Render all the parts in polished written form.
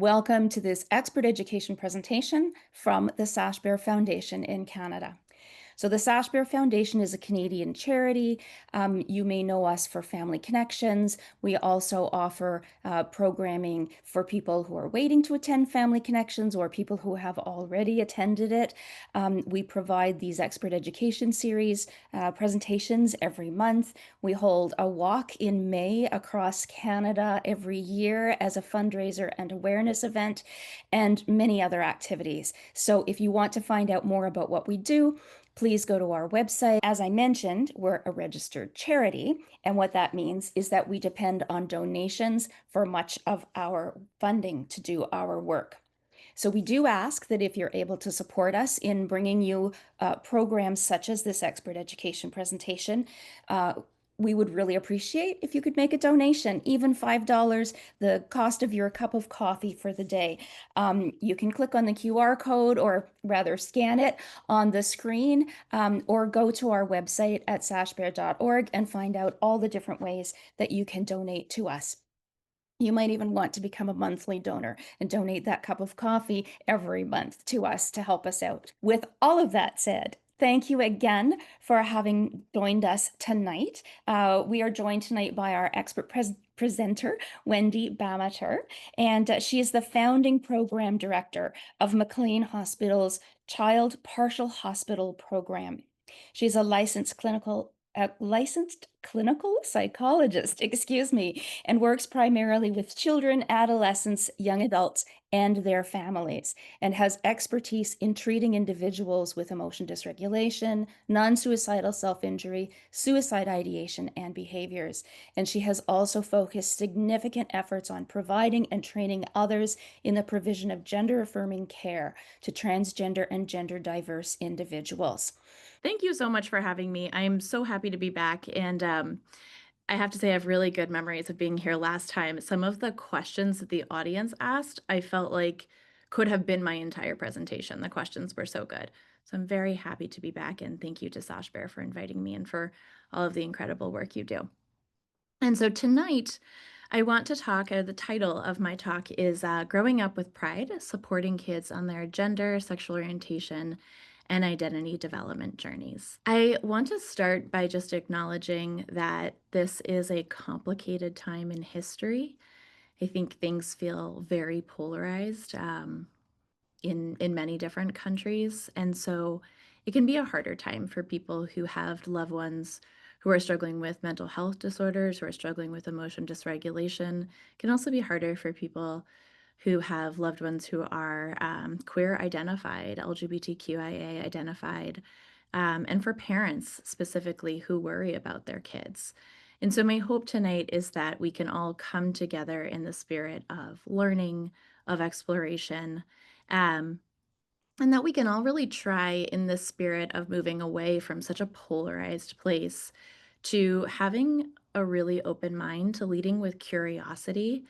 Welcome to this expert education presentation from the Sash Bear Foundation in Canada. So the Sash Bear Foundation is a Canadian charity. You may know us for Family Connections. We also offer programming for people who are waiting to attend Family Connections or people who have already attended it. We provide these expert education series presentations every month. We hold a walk in May across Canada every year as a fundraiser and awareness event, and many other activities. So if you want to find out more about what we do, please go to our website. As I mentioned, we're a registered charity, and what that means is that we depend on donations for much of our funding to do our work. So we do ask that if you're able to support us in bringing you programs such as this expert education presentation, we would really appreciate if you could make a donation, even $5, the cost of your cup of coffee for the day. You can click on the QR code, or rather scan it on the screen, or go to our website at sashbear.org and find out all the different ways that you can donate to us. You might even want to become a monthly donor and donate that cup of coffee every month to us to help us out. With all of that said, thank you again for having joined us tonight. We are joined tonight by our expert presenter, Wendy Bamatter, and she is the founding program director of McLean Hospital's Child Partial Hospital Program. She's a licensed clinical psychologist, and works primarily with children, adolescents, young adults, and their families, and has expertise in treating individuals with emotion dysregulation, non-suicidal self-injury, suicide ideation, and behaviors. And she has also focused significant efforts on providing and training others in the provision of gender-affirming care to transgender and gender-diverse individuals. Thank you so much for having me. I'm so happy to be back. And I have to say, I have really good memories of being here last time. Some of the questions that the audience asked, I felt like could have been my entire presentation. The questions were so good. So I'm very happy to be back. And thank you to Sash Bear for inviting me and for all of the incredible work you do. And so tonight, I want to talk, the title of my talk is Growing Up with Pride, Supporting Kids on Their Gender, Sexual Orientation, and Identity Development Journeys. I want to start by just acknowledging that this is a complicated time in history. I think things feel very polarized in many different countries. And so it can be a harder time for people who have loved ones who are struggling with mental health disorders, who are struggling with emotion dysregulation. It can also be harder for people who have loved ones who are queer identified, LGBTQIA identified, and for parents specifically who worry about their kids. And so my hope tonight is that we can all come together in the spirit of learning, of exploration, um, and that we can all really try in the spirit of moving away from such a polarized place to having a really open mind, to leading with curiosity.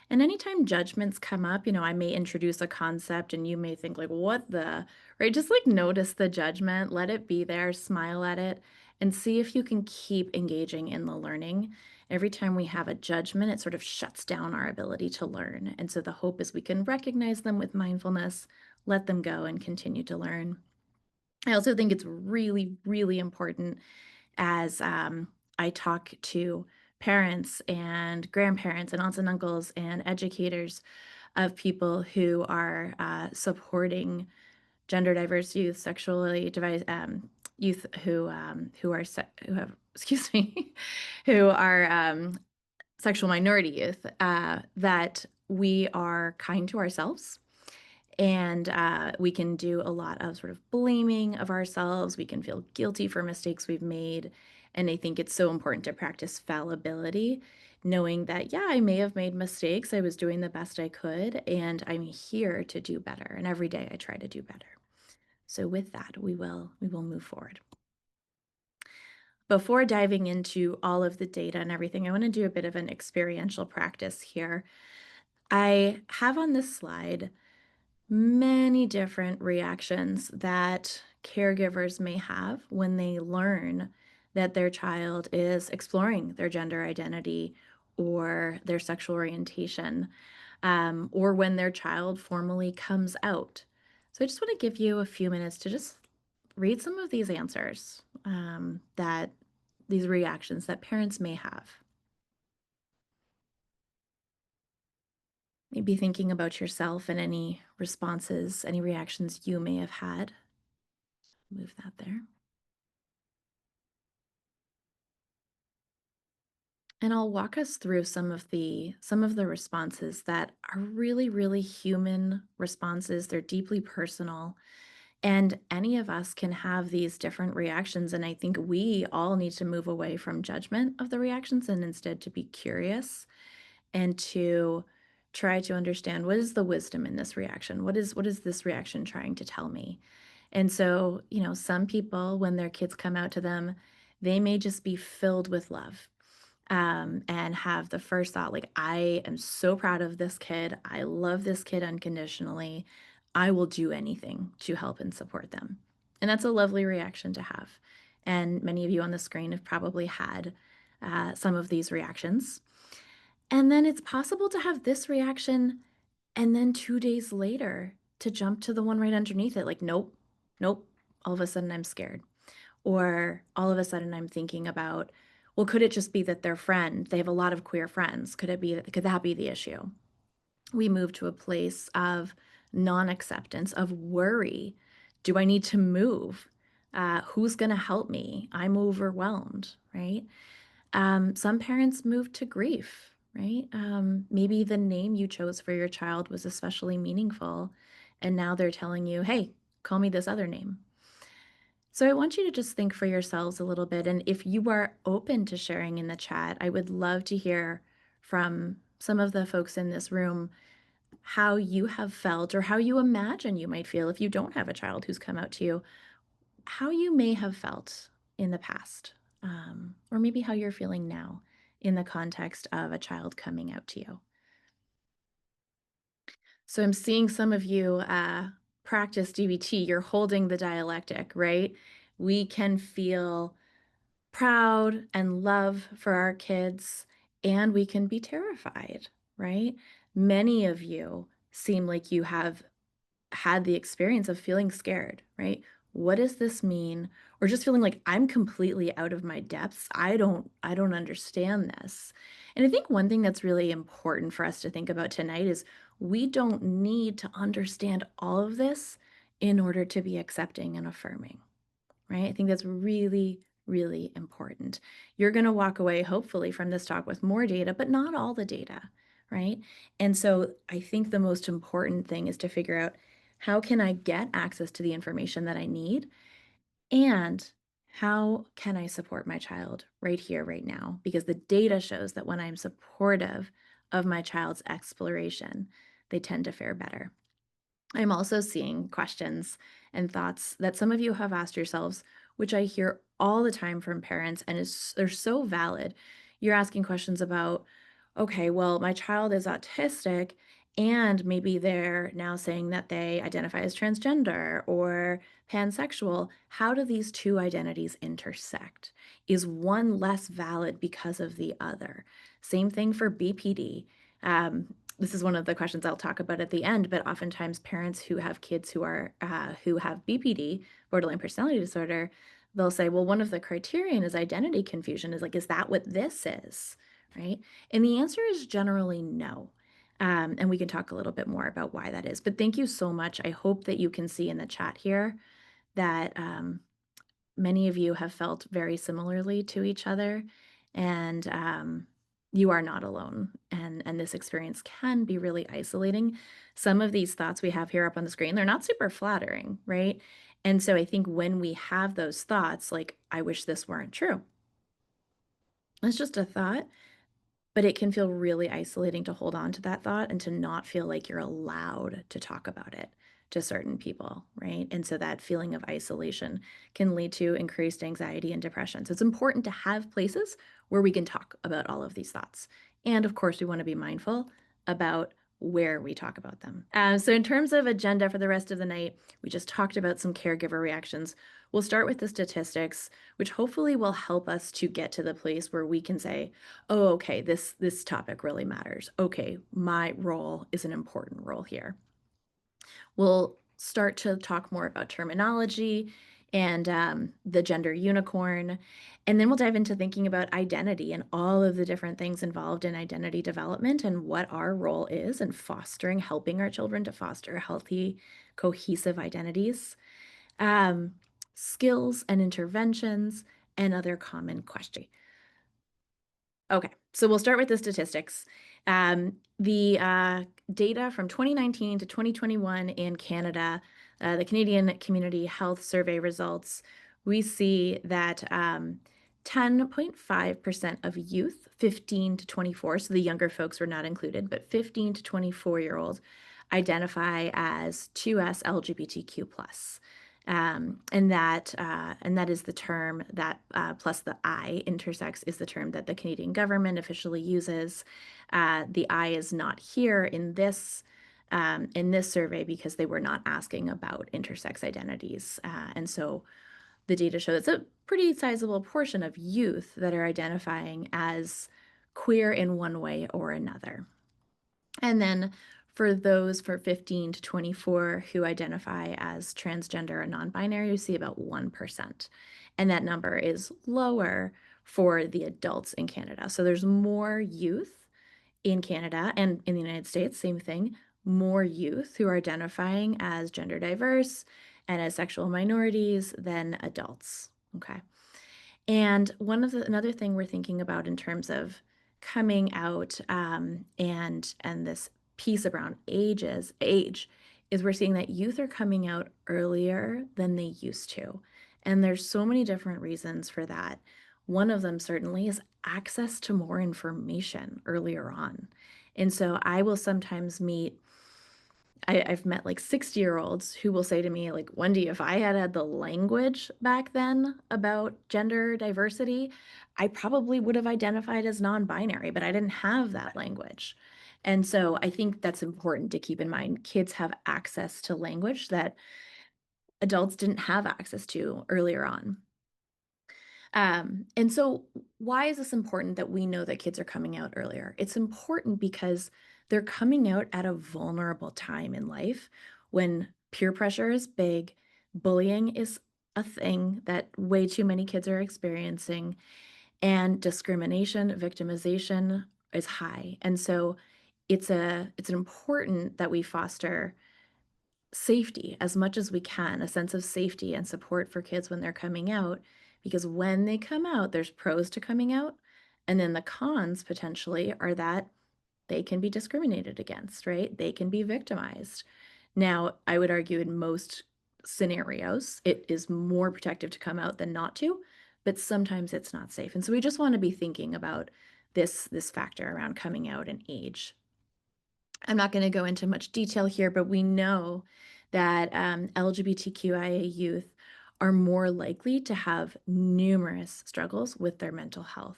And anytime judgments come up, I may introduce a concept and you may think like, what the, right? Just like notice the judgment, let it be there, smile at it, and see if you can keep engaging in the learning. Every time we have a judgment, it sort of shuts down our ability to learn. And so the hope is we can recognize them with mindfulness, let them go, and continue to learn. I also think it's really, really important as I talk to parents and grandparents and aunts and uncles and educators of people who are supporting gender diverse youth, sexually diverse youth who have excuse me who are sexual minority youth, that we are kind to ourselves. And we can do a lot of sort of blaming of ourselves. We can feel guilty for mistakes we've made. And I think it's so important to practice fallibility, knowing that, yeah, I may have made mistakes. I was doing the best I could, and I'm here to do better. And every day I try to do better. So with that, we will move forward. Before diving into all of the data and everything, I want to do a bit of an experiential practice here. I have on this slide many different reactions that caregivers may have when they learn that their child is exploring their gender identity or their sexual orientation. or when their child formally comes out. So I just want to give you a few minutes to just read some of these answers, that these reactions that parents may have. Maybe thinking about yourself and any responses, any reactions you may have had. Move that there. And I'll walk us through some of the responses that are really, really human responses. They're deeply personal. And any of us can have these different reactions. And I think we all need to move away from judgment of the reactions and instead to be curious and to try to understand, what is the wisdom in this reaction? What is this reaction trying to tell me? And so, some people, when their kids come out to them, they may just be filled with love, and have the first thought, like, I am so proud of this kid. I love this kid unconditionally. I will do anything to help and support them. And that's a lovely reaction to have. And many of you on the screen have probably had some of these reactions. And then it's possible to have this reaction and then 2 days later to jump to the one right underneath it, like, nope, nope. All of a sudden I'm scared. Or all of a sudden I'm thinking about, well, could it just be that their friend, they have a lot of queer friends? Could that be the issue? We move to a place of non-acceptance, of worry. Do I need to move? Who's going to help me? I'm overwhelmed, right? Some parents move to grief, right? Maybe the name you chose for your child was especially meaningful, and now they're telling you, hey, call me this other name. So I want you to just think for yourselves a little bit. And if you are open to sharing in the chat, I would love to hear from some of the folks in this room how you have felt or how you imagine you might feel if you don't have a child who's come out to you, how you may have felt in the past, or maybe how you're feeling now in the context of a child coming out to you. So I'm seeing some of you practice DBT. You're holding the dialectic, right? We can feel proud and love for our kids, and we can be terrified, right? Many of you seem like you have had the experience of feeling scared, right? What does this mean? Or just feeling like I'm completely out of my depths. I don't understand this. And I think one thing that's really important for us to think about tonight is we don't need to understand all of this in order to be accepting and affirming, right? I think that's really, really important. You're going to walk away, hopefully, from this talk with more data, but not all the data, right? And so I think the most important thing is to figure out, how can I get access to the information that I need? And how can I support my child right here, right now? Because the data shows that when I'm supportive of my child's exploration, they tend to fare better. I'm also seeing questions and thoughts that some of you have asked yourselves, which I hear all the time from parents, and they're so valid. You're asking questions about, okay, well, my child is autistic, and maybe they're now saying that they identify as transgender or pansexual. How do these two identities intersect? Is one less valid because of the other? Same thing for BPD. This is one of the questions I'll talk about at the end, but oftentimes parents who have kids who have BPD, borderline personality disorder, they'll say, well, one of the criterion is identity confusion. Is like, is that what this is, right? And the answer is generally no. And we can talk a little bit more about why that is. But thank you so much. I hope that you can see in the chat here that many of you have felt very similarly to each other, and you are not alone. And this experience can be really isolating. Some of these thoughts we have here up on the screen, they're not super flattering, right? And so I think when we have those thoughts, like, I wish this weren't true, it's just a thought, but it can feel really isolating to hold on to that thought and to not feel like you're allowed to talk about it to certain people, right? And so that feeling of isolation can lead to increased anxiety and depression. So it's important to have places where we can talk about all of these thoughts. And of course, we want to be mindful about where we talk about them. So in terms of agenda for the rest of the night, we just talked about some caregiver reactions. we'll start with the statistics, which hopefully will help us to get to the place where we can say, oh, okay, this topic really matters. Okay, my role is an important role here. We'll start to talk more about terminology and the gender unicorn. And then we'll dive into thinking about identity and all of the different things involved in identity development and what our role is in fostering, helping our children to foster healthy, cohesive identities, um, skills and interventions, and other common questions. Okay, so we'll start with the statistics. The data from 2019 to 2021 in Canada, the Canadian Community Health Survey results, we see that 10.5% of youth, 15 to 24, so the younger folks were not included, but 15 to 24-year-olds identify as 2S LGBTQ+. And that is the term that plus the I, intersex, is the term that the Canadian government officially uses. The I is not here in this survey because they were not asking about intersex identities, and so the data show it's a pretty sizable portion of youth that are identifying as queer in one way or another. And then for those for 15 to 24 who identify as transgender or non-binary, you see about 1%. And that number is lower for the adults in Canada. So there's more youth in Canada and in the United States, same thing, more youth who are identifying as gender diverse and as sexual minorities than adults. Okay. And another thing we're thinking about in terms of coming out and this piece around age is we're seeing that youth are coming out earlier than they used to. And there's so many different reasons for that. One of them certainly is access to more information earlier on. And so I will sometimes I've met like 60-year-olds who will say to me, like, Wendy, if I had had the language back then about gender diversity, I probably would have identified as non-binary, but I didn't have that language. And so I think that's important to keep in mind. Kids have access to language that adults didn't have access to earlier on. And so why is this important that we know that kids are coming out earlier? It's important because they're coming out at a vulnerable time in life when peer pressure is big, bullying is a thing that way too many kids are experiencing, and discrimination, victimization is high. And so it's important that we foster safety as much as we can, a sense of safety and support for kids when they're coming out, because when they come out, there's pros to coming out, and then the cons potentially are that they can be discriminated against, right? They can be victimized. Now, I would argue in most scenarios, it is more protective to come out than not to, but sometimes it's not safe. And so we just want to be thinking about this factor around coming out and age. I'm not going to go into much detail here, but we know that LGBTQIA youth are more likely to have numerous struggles with their mental health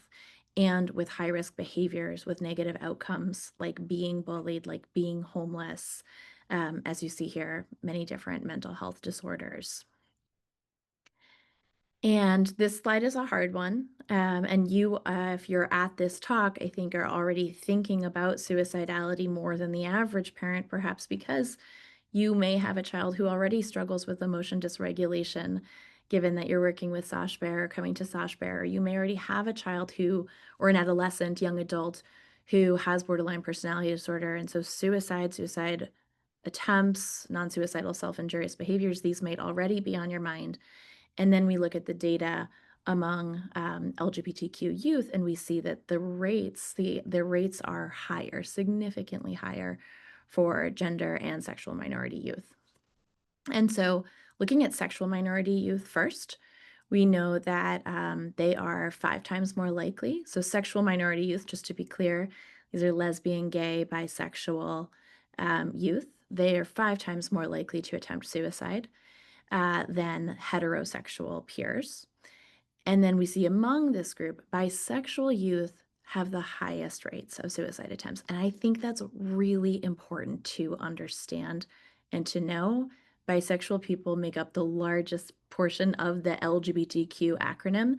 and with high risk behaviors, with negative outcomes like being bullied, like being homeless, as you see here, many different mental health disorders. And this slide is a hard one. And you, if you're at this talk, I think are already thinking about suicidality more than the average parent, perhaps because you may have a child who already struggles with emotion dysregulation, given that you're working with SOSH Bear or coming to SOSH Bear. Or you may already have a child who, or an adolescent, young adult, who has borderline personality disorder. And so suicide attempts, non-suicidal self-injurious behaviors, these might already be on your mind. And then we look at the data among LGBTQ youth, and we see that the rates are higher, significantly higher for gender and sexual minority youth. And so looking at sexual minority youth first, we know that they are 5 times more likely. So sexual minority youth, just to be clear, these are lesbian, gay, bisexual youth. They are 5 times more likely to attempt suicide than heterosexual peers. And then we see among this group, bisexual youth have the highest rates of suicide attempts. And I think that's really important to understand and to know, Bisexual people make up the largest portion of the LGBTQ acronym,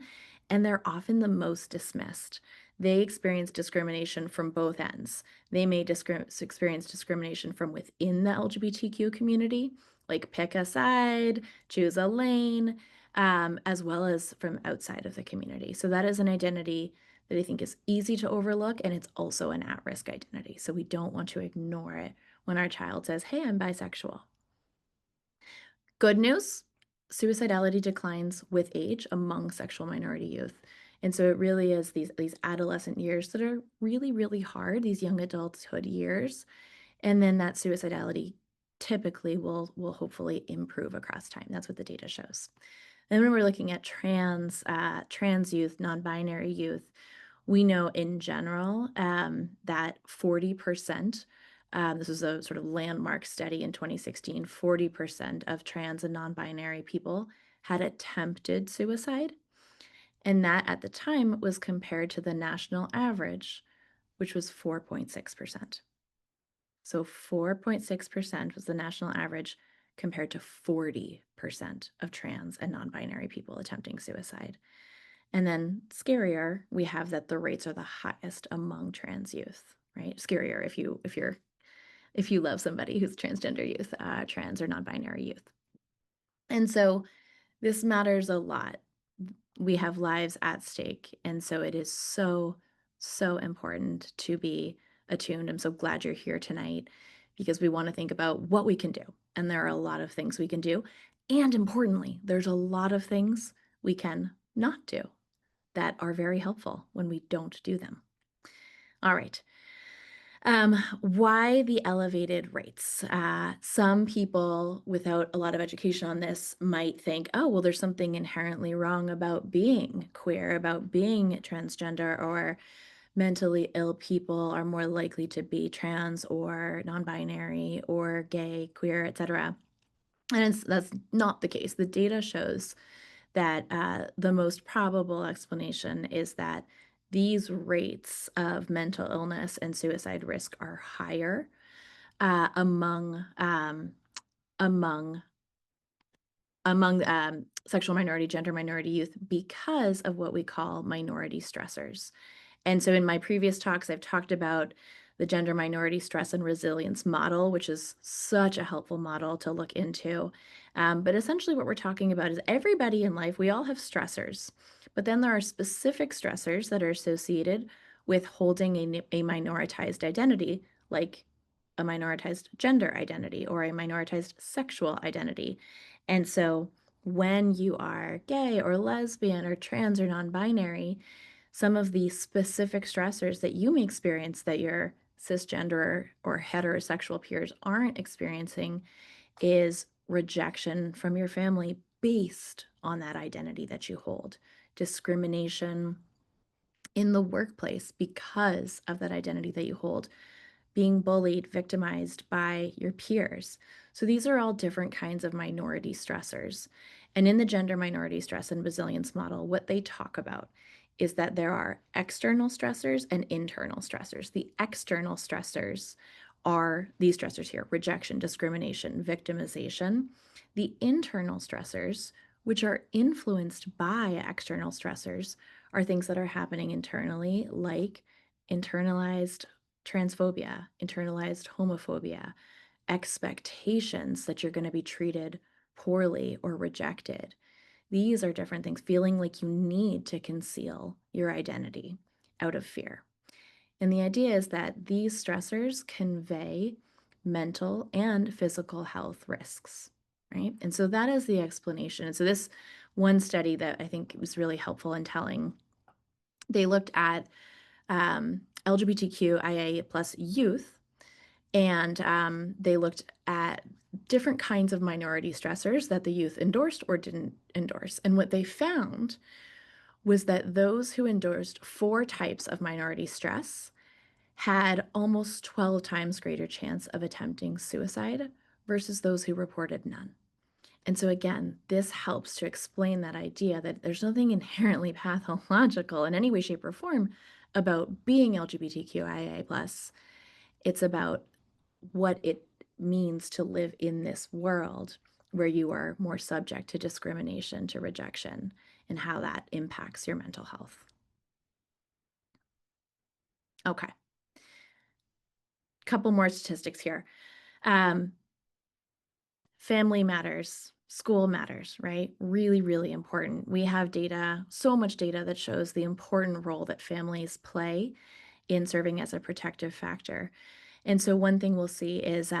and they're often the most dismissed. They experience discrimination from both ends. They may experience discrimination from within the LGBTQ community, like pick a side, choose a lane, as well as from outside of the community. So that is an identity that I think is easy to overlook, and it's also an at-risk identity. So we don't want to ignore it when our child says, "Hey, I'm bisexual." Good news, suicidality declines with age among sexual minority youth. And so it really is these adolescent years that are really, really hard, these young adulthood years. And then that suicidality typically will hopefully improve across time. That's what the data shows. And when we're looking at trans youth, non-binary youth, we know in general that 40%, this was a sort of landmark study in 2016, 40% of trans and non-binary people had attempted suicide. And that at the time was compared to the national average, which was 4.6%. So 4.6% was the national average compared to 40% of trans and non-binary people attempting suicide. And then scarier, we have that the rates are the highest among trans youth, right? Scarier if you love somebody who's transgender youth, trans or non-binary youth. And so this matters a lot. We have lives at stake, and so it is so, so important to be attuned. I'm so glad you're here tonight because we want to think about what we can do. And there are a lot of things we can do. And importantly, there's a lot of things we can not do that are very helpful when we don't do them. All right. Why the elevated rates? Some people without a lot of education on this might think, oh, well, there's something inherently wrong about being queer, about being transgender, or mentally ill people are more likely to be trans or non-binary or gay, queer, etc. And that's not the case. The data shows that the most probable explanation is that these rates of mental illness and suicide risk are higher among sexual minority, gender minority youth because of what we call minority stressors. And so in my previous talks, I've talked about the gender minority stress and resilience model, which is such a helpful model to look into. But essentially what we're talking about is everybody in life, we all have stressors, but then there are specific stressors that are associated with holding a minoritized identity, like a minoritized gender identity or a minoritized sexual identity. And so when you are gay or lesbian or trans or non-binary, some of the specific stressors that you may experience that your cisgender or heterosexual peers aren't experiencing is rejection from your family based on that identity that you hold, discrimination in the workplace because of that identity that you hold, being bullied, victimized by your peers. So these are all different kinds of minority stressors. And in the gender minority stress and resilience model, what they talk about is that there are external stressors and internal stressors. The external stressors are these stressors here: rejection, discrimination, victimization. The internal stressors, which are influenced by external stressors, are things that are happening internally, like internalized transphobia, internalized homophobia, expectations that you're going to be treated poorly or rejected. These are different things, feeling like you need to conceal your identity out of fear. And the idea is that these stressors convey mental and physical health risks, right? And so that is the explanation. And so this one study that I think was really helpful in telling, they looked at LGBTQIA plus youth, and they looked at different kinds of minority stressors that the youth endorsed or didn't endorse. And what they found was that those who endorsed 4 types of minority stress had almost 12 times greater chance of attempting suicide versus those who reported none. And so again, this helps to explain that idea that there's nothing inherently pathological in any way, shape, or form about being LGBTQIA+. It's about what it means to live in this world where you are more subject to discrimination, to rejection, and how that impacts your mental health. Okay, couple more statistics here. Family matters, school matters, right? Really, really important. We have data, so much data that shows the important role that families play in serving as a protective factor. And so one thing we'll see is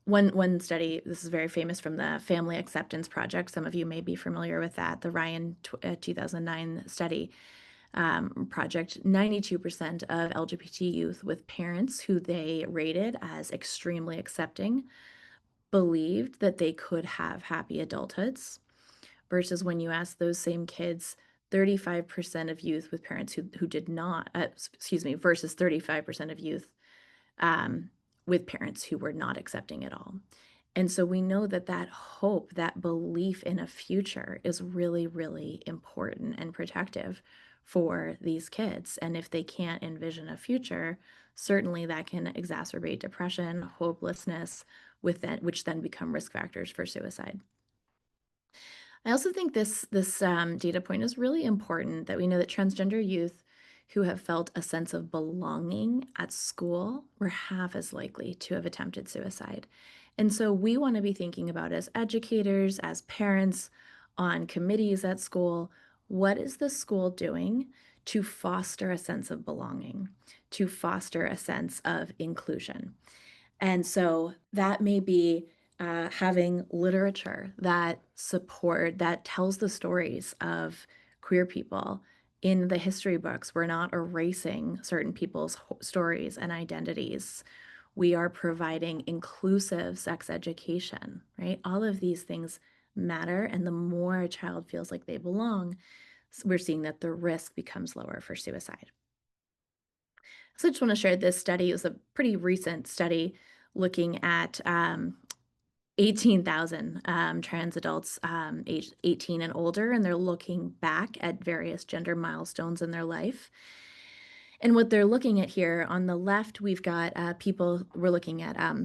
one study, this is very famous from the Family Acceptance Project. Some of you may be familiar with that, the Ryan 2009 study project. 92% of LGBT youth with parents who they rated as extremely accepting believed that they could have happy adulthoods, versus when you ask those same kids, 35% of youth with parents who did not, versus 35% of youth with parents who were not accepting at all. And so we know that that hope, that belief in a future is really, really important and protective for these kids. And if they can't envision a future, certainly that can exacerbate depression, hopelessness, which then become risk factors for suicide. I also think this data point is really important, that we know that transgender youth who have felt a sense of belonging at school were half as likely to have attempted suicide. And so we want to be thinking about, as educators, as parents, on committees at school, what is the school doing to foster a sense of belonging, to foster a sense of inclusion? And so that may be having literature that tells the stories of queer people in the history books. We're not erasing certain people's stories and identities. We are providing inclusive sex education, right? All of these things matter. And the more a child feels like they belong, we're seeing that the risk becomes lower for suicide. So I just want to share this study. It was a pretty recent study looking at 18,000 trans adults aged 18 and older, and they're looking back at various gender milestones in their life. And what they're looking at here on the left, we've got we're looking at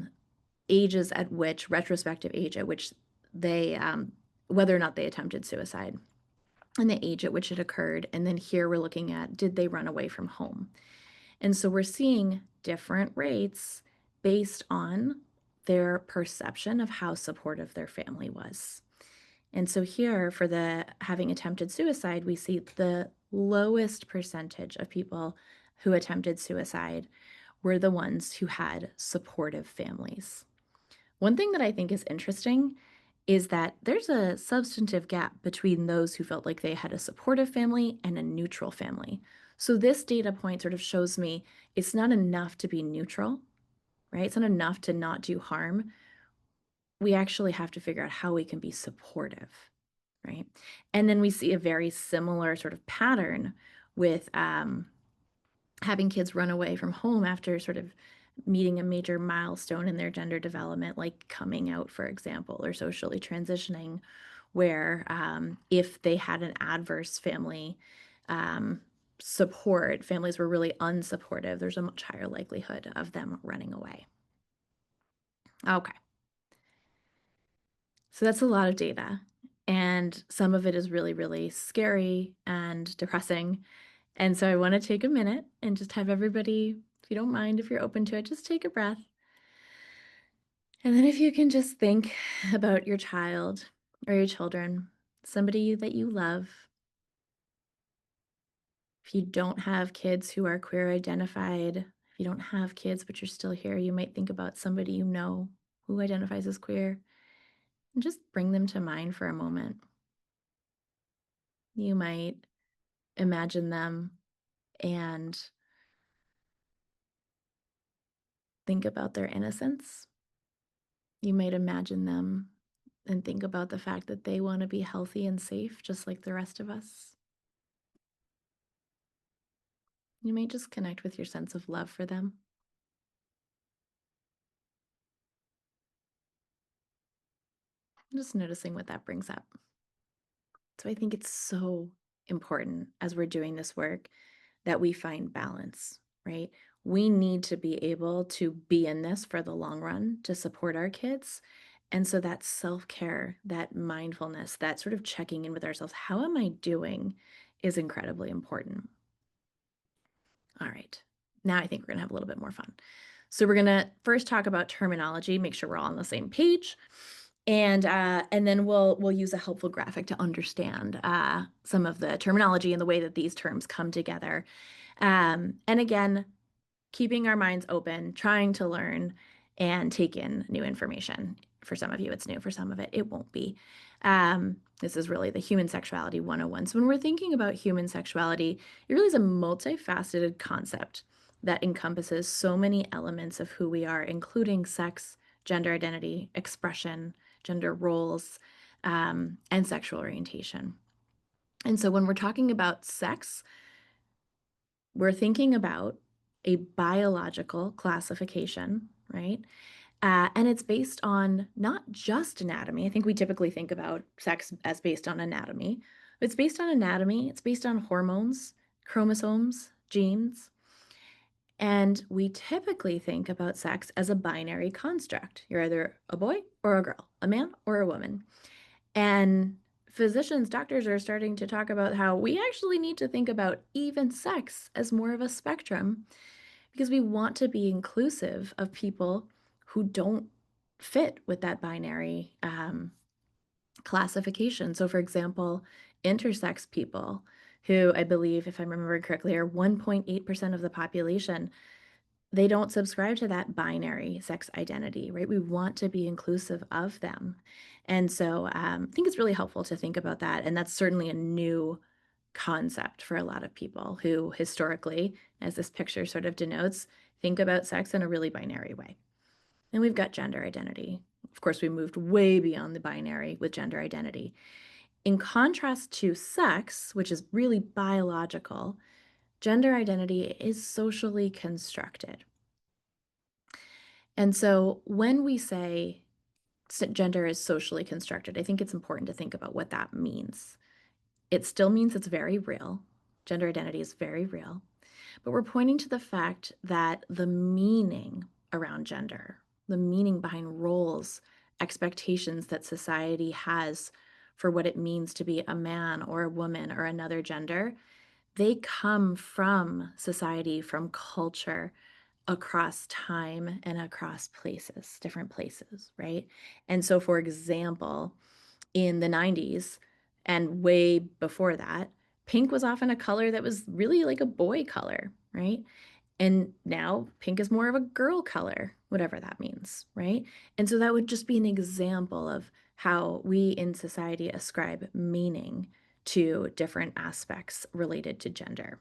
ages at which, retrospective age at which they, whether or not they attempted suicide, and the age at which it occurred. And then here we're looking at, did they run away from home? And so we're seeing different rates based on their perception of how supportive their family was. And so here, for the having attempted suicide, we see the lowest percentage of people who attempted suicide were the ones who had supportive families. One thing that I think is interesting is that there's a substantive gap between those who felt like they had a supportive family and a neutral family. So this data point sort of shows me it's not enough to be neutral, right? It's not enough to not do harm. We actually have to figure out how we can be supportive, right? And then we see a very similar sort of pattern with having kids run away from home after sort of meeting a major milestone in their gender development, like coming out, for example, or socially transitioning, where if they had an adverse family support, families were really unsupportive, there's a much higher likelihood of them running away. Okay. So that's a lot of data. And some of it is really, really scary and depressing. And so I want to take a minute and just have everybody, if you don't mind, if you're open to it, just take a breath. And then if you can just think about your child or your children, somebody that you love. If you don't have kids who are queer identified, if you don't have kids but you're still here, you might think about somebody you know who identifies as queer and just bring them to mind for a moment. You might imagine them and think about their innocence. You might imagine them and think about the fact that they want to be healthy and safe, just like the rest of us. You might just connect with your sense of love for them. Just noticing what that brings up. So I think it's so important as we're doing this work that we find balance, right? We need to be able to be in this for the long run to support our kids. And so that self-care, that mindfulness, that sort of checking in with ourselves, how am I doing, is incredibly important. All right. Now I think we're going to have a little bit more fun. So we're going to first talk about terminology, make sure we're all on the same page. And then we'll use a helpful graphic to understand some of the terminology and the way that these terms come together. And again, keeping our minds open, trying to learn and take in new information. For some of you, it's new. For some of it won't be. This is really the human sexuality 101. So when we're thinking about human sexuality, it really is a multifaceted concept that encompasses so many elements of who we are, including sex, gender identity, expression, gender roles, and sexual orientation. And so when we're talking about sex, we're thinking about a biological classification, right? And it's based on not just anatomy. I think we typically think about sex as based on anatomy. It's based on anatomy, it's based on hormones, chromosomes, genes. And we typically think about sex as a binary construct. You're either a boy or a girl, a man or a woman. And physicians, doctors are starting to talk about how we actually need to think about even sex as more of a spectrum because we want to be inclusive of people who don't fit with that binary classification. So, for example, intersex people, who I believe, if I remember correctly, are 1.8% of the population, they don't subscribe to that binary sex identity, right? We want to be inclusive of them. And so I think it's really helpful to think about that. And that's certainly a new concept for a lot of people who historically, as this picture sort of denotes, think about sex in a really binary way. And we've got gender identity. Of course, we moved way beyond the binary with gender identity. In contrast to sex, which is really biological, gender identity is socially constructed. And so when we say gender is socially constructed, I think it's important to think about what that means. It still means it's very real. Gender identity is very real. But we're pointing to the fact that the meaning around gender, the meaning behind roles, expectations that society has for what it means to be a man or a woman or another gender, they come from society, from culture, across time and across places, different places, right? And so, for example, in the 90s and way before that, pink was often a color that was really like a boy color, right? And now pink is more of a girl color, whatever that means, right? And so that would just be an example of how we in society ascribe meaning to different aspects related to gender.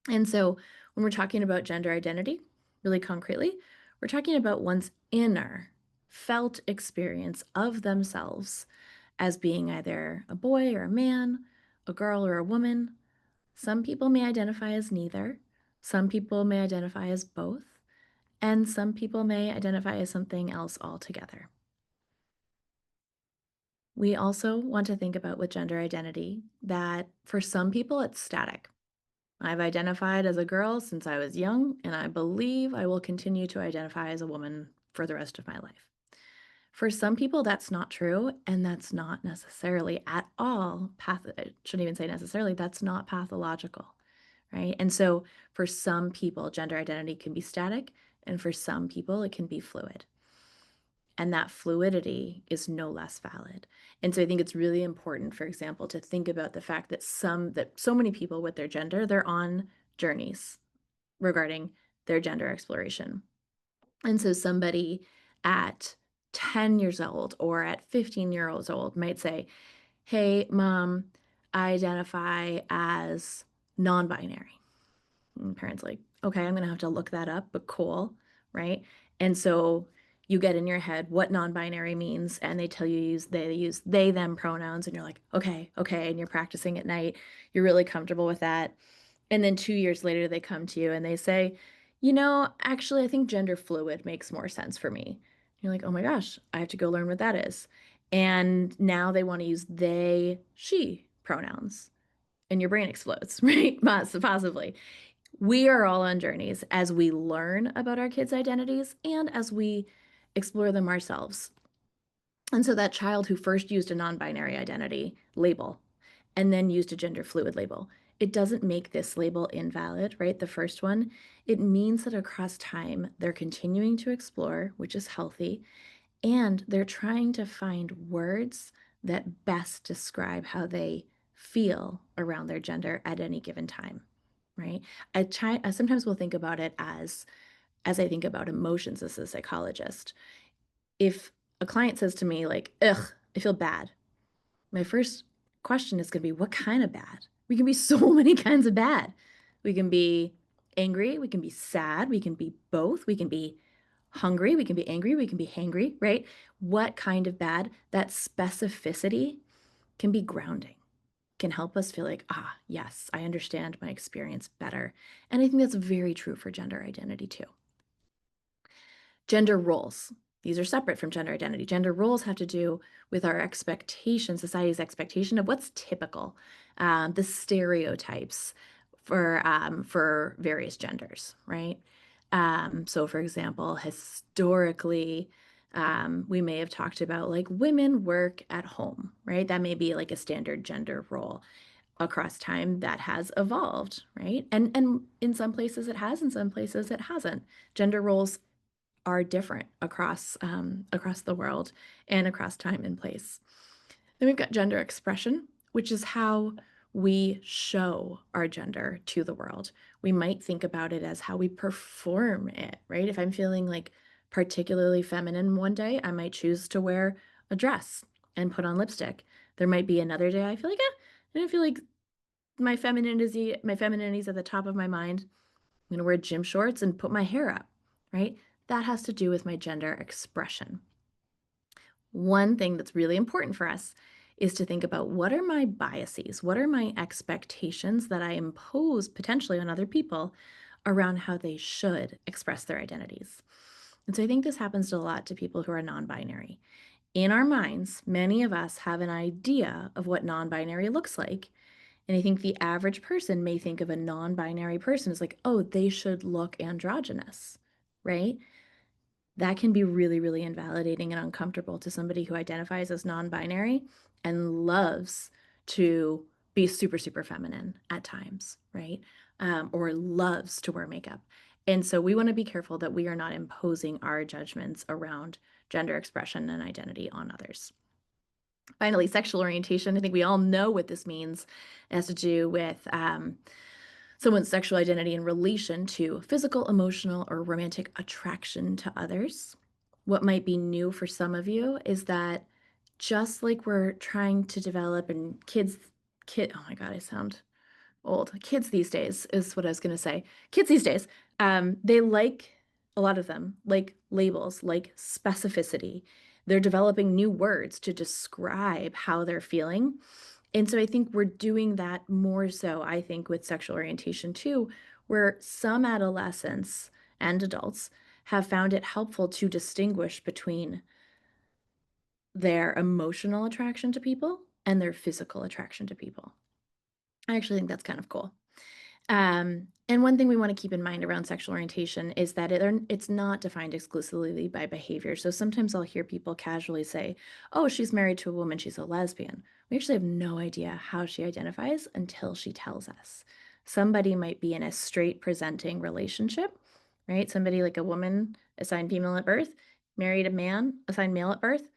And so when we're talking about gender identity, really concretely, we're talking about one's inner felt experience of themselves as being either a boy or a man, a girl or a woman. Some people may identify as neither. Some people may identify as both. And some people may identify as something else altogether. We also want to think about with gender identity that for some people it's static. I've identified as a girl since I was young, and I believe I will continue to identify as a woman for the rest of my life. For some people, that's not true, and that's not necessarily at all I shouldn't even say necessarily, that's not pathological, right? And so for some people, gender identity can be static, and for some people, it can be fluid. And that fluidity is no less valid. And so I think it's really important, for example, to think about the fact that so many people with their gender, they're on journeys regarding their gender exploration. And so somebody at 10 years old or at 15 years old might say, "Hey, mom, I identify as non-binary." And parents like, "Okay, I'm gonna have to look that up, but cool, right?" And so you get in your head what non-binary means, and they tell you they use they them pronouns, and you're like, "Okay, okay," and you're practicing at night. You're really comfortable with that. And then 2 years later, they come to you and they say, actually, I think gender fluid makes more sense for me. You're like, "Oh my gosh, I have to go learn what that is." And now they want to use they, she pronouns, and your brain explodes, right? Possibly. We are all on journeys as we learn about our kids' identities and as we explore them ourselves. And so that child who first used a non-binary identity label and then used a gender fluid label, it doesn't make this label invalid, right? The first one, it means that across time, they're continuing to explore, which is healthy, and they're trying to find words that best describe how they feel around their gender at any given time, right? I sometimes will think about it as I think about emotions as a psychologist. If a client says to me like, "Ugh, I feel bad," my first question is going to be, what kind of bad? We can be so many kinds of bad. We can be angry, we can be sad, we can be both, we can be hungry, we can be angry, we can be hangry, right? What kind of bad? That specificity can be grounding, can help us feel like, ah, yes, I understand my experience better. And I think that's very true for gender identity too. Gender roles. These are separate from gender identity. Gender roles have to do with our expectation, society's expectation of what's typical, the stereotypes for various genders, right? So, for example, historically, we may have talked about like women work at home, right? That may be like a standard gender role. Across time, that has evolved, right? And in some places it has, in some places it hasn't. Gender roles are different across the world and across time and place. Then we've got gender expression, which is how we show our gender to the world. We might think about it as how we perform it, right? If I'm feeling like particularly feminine one day, I might choose to wear a dress and put on lipstick. There might be another day I feel like, I don't feel like my femininity's at the top of my mind. I'm gonna wear gym shorts and put my hair up, right? That has to do with my gender expression. One thing that's really important for us is to think about what are my biases? What are my expectations that I impose potentially on other people around how they should express their identities? And so I think this happens a lot to people who are non binary. In our minds, many of us have an idea of what non binary looks like. And I think the average person may think of a non binary person as like, oh, they should look androgynous, right? That can be really, really invalidating and uncomfortable to somebody who identifies as non binary and loves to be super, super feminine at times, right? Or loves to wear makeup. And so we want to be careful that we are not imposing our judgments around gender expression and identity on others. Finally, sexual orientation. I think we all know what this means. It has to do with someone's sexual identity in relation to physical, emotional, or romantic attraction to others. What might be new for some of you is that just like we're trying to develop and oh my God, I sound old. Kids these days is what I was going to say. Kids these days, they like a lot of them, like labels, like specificity. They're developing new words to describe how they're feeling. And so I think we're doing that more so, I think, with sexual orientation too, where some adolescents and adults have found it helpful to distinguish between their emotional attraction to people and their physical attraction to people. I actually think that's kind of cool. And one thing we want to keep in mind around sexual orientation is that it's not defined exclusively by behavior. So sometimes I'll hear people casually say, oh, she's married to a woman, she's a lesbian. We actually have no idea how she identifies until she tells us. Somebody might be in a straight presenting relationship, right? Somebody like a woman assigned female at birth, married a man assigned male at birth,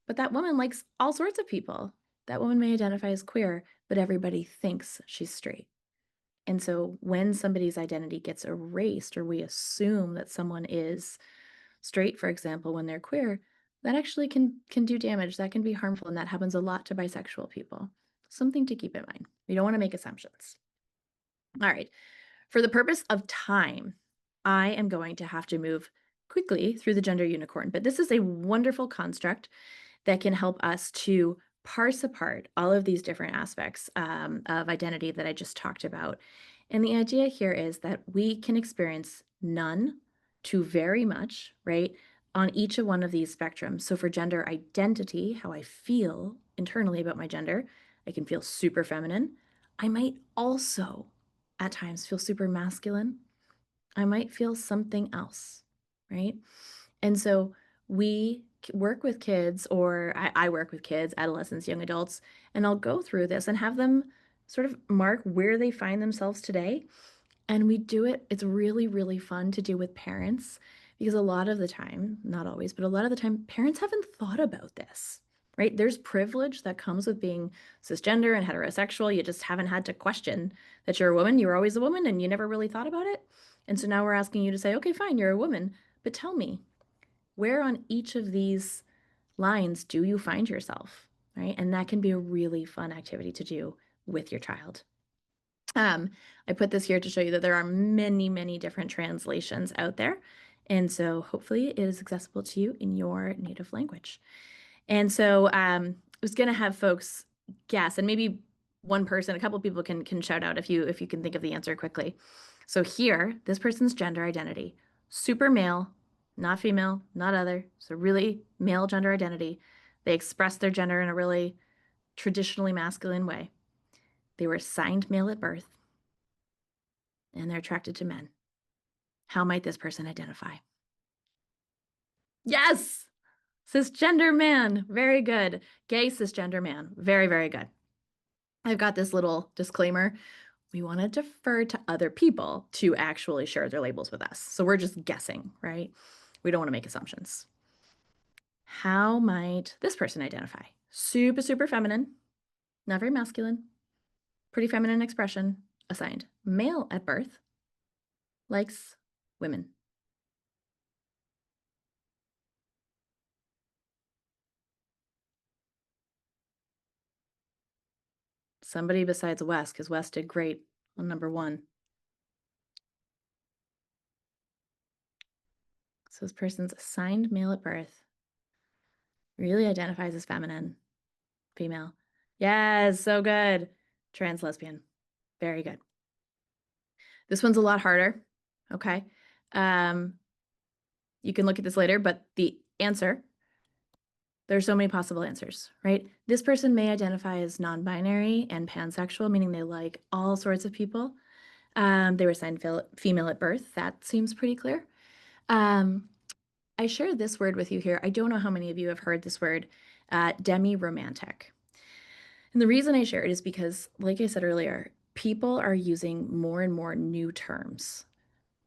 but that woman likes all sorts of people. That woman may identify as queer, but everybody thinks she's straight. And so when somebody's identity gets erased, or we assume that someone is straight, for example, when they're queer, that actually can do damage. That can be harmful, and that happens a lot to bisexual people. Something to keep in mind. We don't want to make assumptions. All right. For the purpose of time, I am going to have to move quickly through the gender unicorn, but this is a wonderful construct that can help us to parse apart all of these different aspects of identity that I just talked about. And the idea here is that we can experience none to very much, right, on each of one of these spectrums. So for gender identity, how I feel internally about my gender, I can feel super feminine. I might also at times feel super masculine. I might feel something else, right? And so we work with kids, or I work with kids, adolescents, young adults, and I'll go through this and have them sort of mark where they find themselves today. And we do it, it's really, really fun to do with parents because a lot of the time, not always, but a lot of the time, parents haven't thought about this, right? There's privilege that comes with being cisgender and heterosexual. You just haven't had to question that you're a woman. You were always a woman and you never really thought about it. And so now we're asking you to say, okay, fine, you're a woman, but tell me, where on each of these lines do you find yourself, right? And that can be a really fun activity to do with your child. I put this here to show you that there are many, many different translations out there. And so hopefully it is accessible to you in your native language. And so I was going to have folks guess, and maybe one person, a couple people can shout out if you can think of the answer quickly. So here, this person's gender identity, super male, not female, not other. So really male gender identity. They express their gender in a really traditionally masculine way. They were assigned male at birth, and they're attracted to men. How might this person identify? Yes! Cisgender man. Very good. Gay cisgender man. Very, very good. I've got this little disclaimer. We want to defer to other people to actually share their labels with us. So we're just guessing, right? We don't want to make assumptions. How might this person identify? Super, super feminine, not very masculine, pretty feminine expression, assigned male at birth, likes women. Somebody besides Wes, because Wes did great on number 1. So this person's assigned male at birth, really identifies as feminine, female. Yes, so good. Trans lesbian. Very good. This one's a lot harder. Okay. You can look at this later, but the answer, there's so many possible answers, right? This person may identify as non-binary and pansexual, meaning they like all sorts of people. They were assigned female at birth. That seems pretty clear. I shared this word with you here. I don't know how many of you have heard this word, demi-romantic. And the reason I share it is because, like I said earlier, people are using more and more new terms.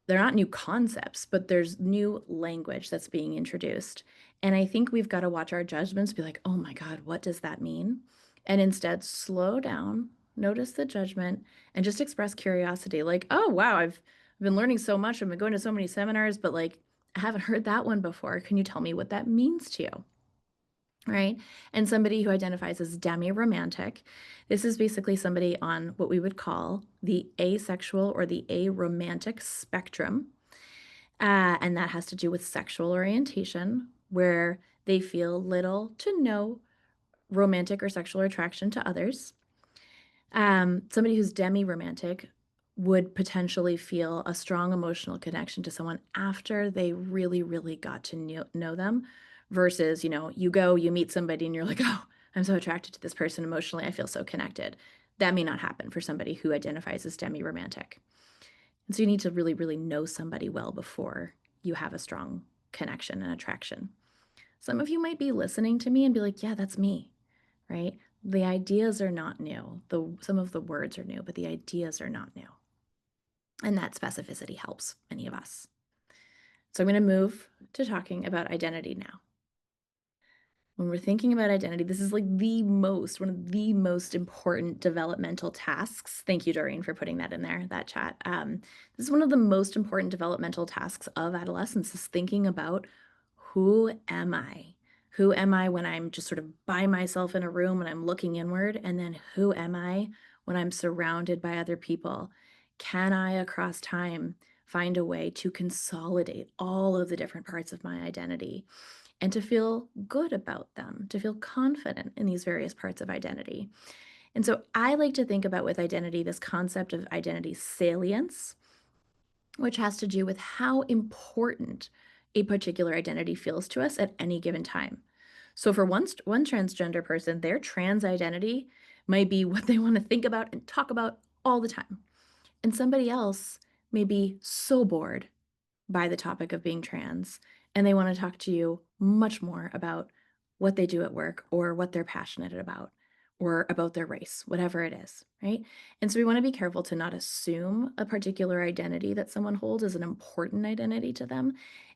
They're not new concepts, but there's new language that's being introduced. And I think we've got to watch our judgments, be like, oh my God, what does that mean? And instead, slow down, notice the judgment, and just express curiosity. Like, oh, wow, I've been learning so much. I've been going to so many seminars, but like, I haven't heard that one before. Can you tell me what that means to you? Right? And somebody who identifies as demi-romantic, this is basically somebody on what we would call the asexual or the aromantic spectrum. And that has to do with sexual orientation, where they feel little to no romantic or sexual attraction to others. Somebody who's demi-romantic would potentially feel a strong emotional connection to someone after they really, really got to know them versus, you meet somebody and you're like, oh, I'm so attracted to this person emotionally. I feel so connected. That may not happen for somebody who identifies as demi-romantic. And so you need to really, really know somebody well before you have a strong connection and attraction. Some of you might be listening to me and be like, yeah, that's me, right? The ideas are not new. Some of the words are new, but the ideas are not new. And that specificity helps many of us. So I'm going to move to talking about identity now. When we're thinking about identity, this is like one of the most important developmental tasks. Thank you, Doreen, for putting that in there, that chat. This is one of the most important developmental tasks of adolescence, is thinking about, who am I? Who am I when I'm just sort of by myself in a room and I'm looking inward? And then who am I when I'm surrounded by other people? Can I, across time, find a way to consolidate all of the different parts of my identity and to feel good about them, to feel confident in these various parts of identity? And so I like to think about with identity this concept of identity salience, which has to do with how important a particular identity feels to us at any given time. So for one transgender person, their trans identity might be what they want to think about and talk about all the time. And somebody else may be so bored by the topic of being trans, and they want to talk to you much more about what they do at work or what they're passionate about or about their race, whatever it is, right? And so we want to be careful to not assume a particular identity that someone holds as an important identity to them.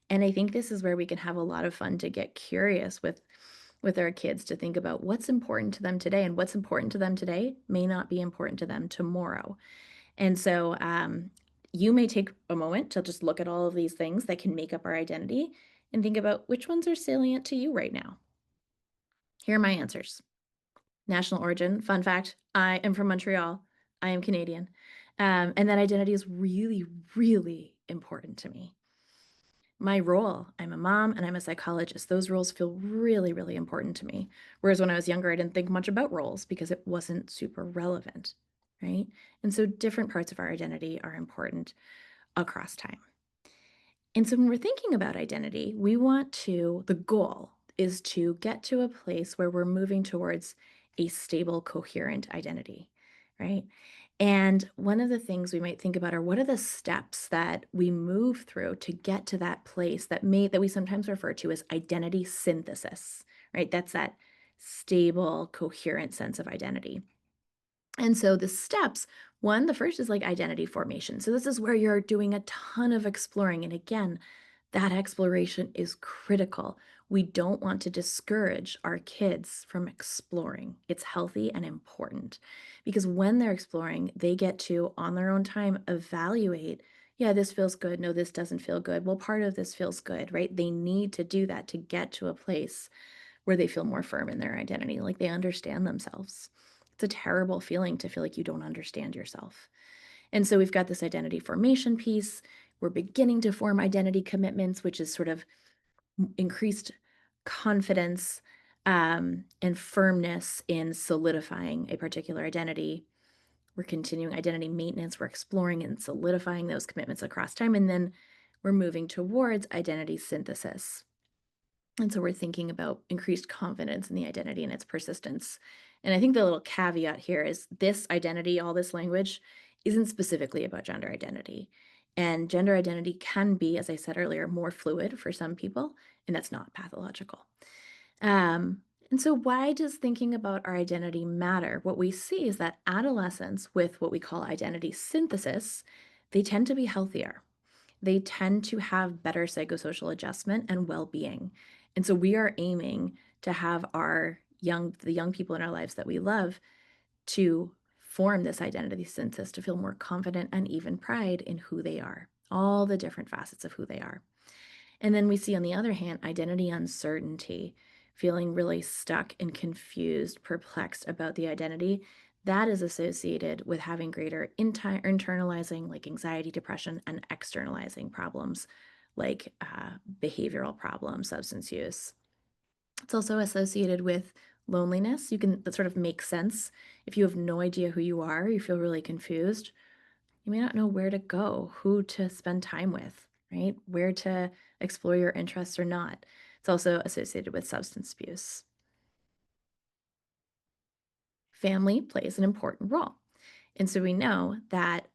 And I think this is where we can have a lot of fun to get curious with our kids to think about what's important to them today, and what's important to them today may not be important to them tomorrow. And so you may take a moment to just look at all of these things that can make up our identity and think about which ones are salient to you right now. Here are my answers. National origin, fun fact, I am from Montreal. I am Canadian. And that identity is really, really important to me. My role, I'm a mom and I'm a psychologist. Those roles feel really, really important to me. Whereas when I was younger, I didn't think much about roles because it wasn't super relevant, right? And so different parts of our identity are important across time. And so when we're thinking about identity, the goal is to get to a place where we're moving towards a stable, coherent identity, right? And one of the things we might think about are what are the steps that we move through to get to that place that we sometimes refer to as identity synthesis, right? That's that stable, coherent sense of identity. And so the steps, the first is like identity formation. So this is where you're doing a ton of exploring. And again, that exploration is critical. We don't want to discourage our kids from exploring. It's healthy and important because when they're exploring, they get to, on their own time, evaluate, yeah, this feels good. No, this doesn't feel good. Well, part of this feels good, right? They need to do that to get to a place where they feel more firm in their identity, like they understand themselves. It's a terrible feeling to feel like you don't understand yourself. And so we've got this identity formation piece. We're beginning to form identity commitments, which is sort of increased confidence and firmness in solidifying a particular identity. We're continuing identity maintenance. We're exploring and solidifying those commitments across time. And then we're moving towards identity synthesis. And so we're thinking about increased confidence in the identity and its persistence. And I think the little caveat here is this identity, all this language, isn't specifically about gender identity. And gender identity can be, as I said earlier, more fluid for some people, and that's not pathological. And so, why does thinking about our identity matter? What we see is that adolescents with what we call identity synthesis, they tend to be healthier. They tend to have better psychosocial adjustment and well-being. And so we are aiming to have the young people in our lives that we love to form this identity synthesis, to feel more confident and even pride in who they are, all the different facets of who they are. And then we see, on the other hand, identity uncertainty, feeling really stuck and confused, perplexed about the identity. That is associated with having greater internalizing, like anxiety, depression, and externalizing problems like behavioral problems, substance use. It's also associated with loneliness. That sort of makes sense. If you have no idea who you are, you feel really confused, you may not know where to go, who to spend time with, right? Where to explore your interests or not. It's also associated with substance abuse. Family plays an important role. And so we know that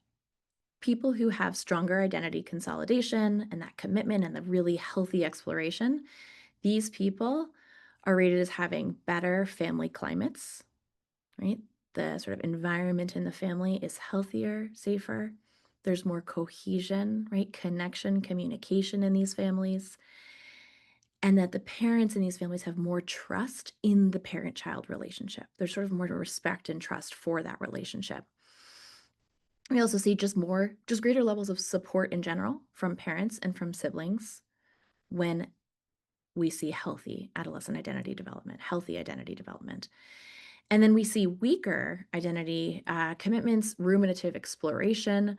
people who have stronger identity consolidation and that commitment and the really healthy exploration, these people are rated as having better family climates, right? The sort of environment in the family is healthier, safer. There's more cohesion, right? Connection, communication in these families. And that the parents in these families have more trust in the parent-child relationship. There's sort of more respect and trust for that relationship. We also see just greater levels of support in general from parents and from siblings when we see healthy adolescent identity development, healthy identity development. And then we see weaker identity commitments, ruminative exploration,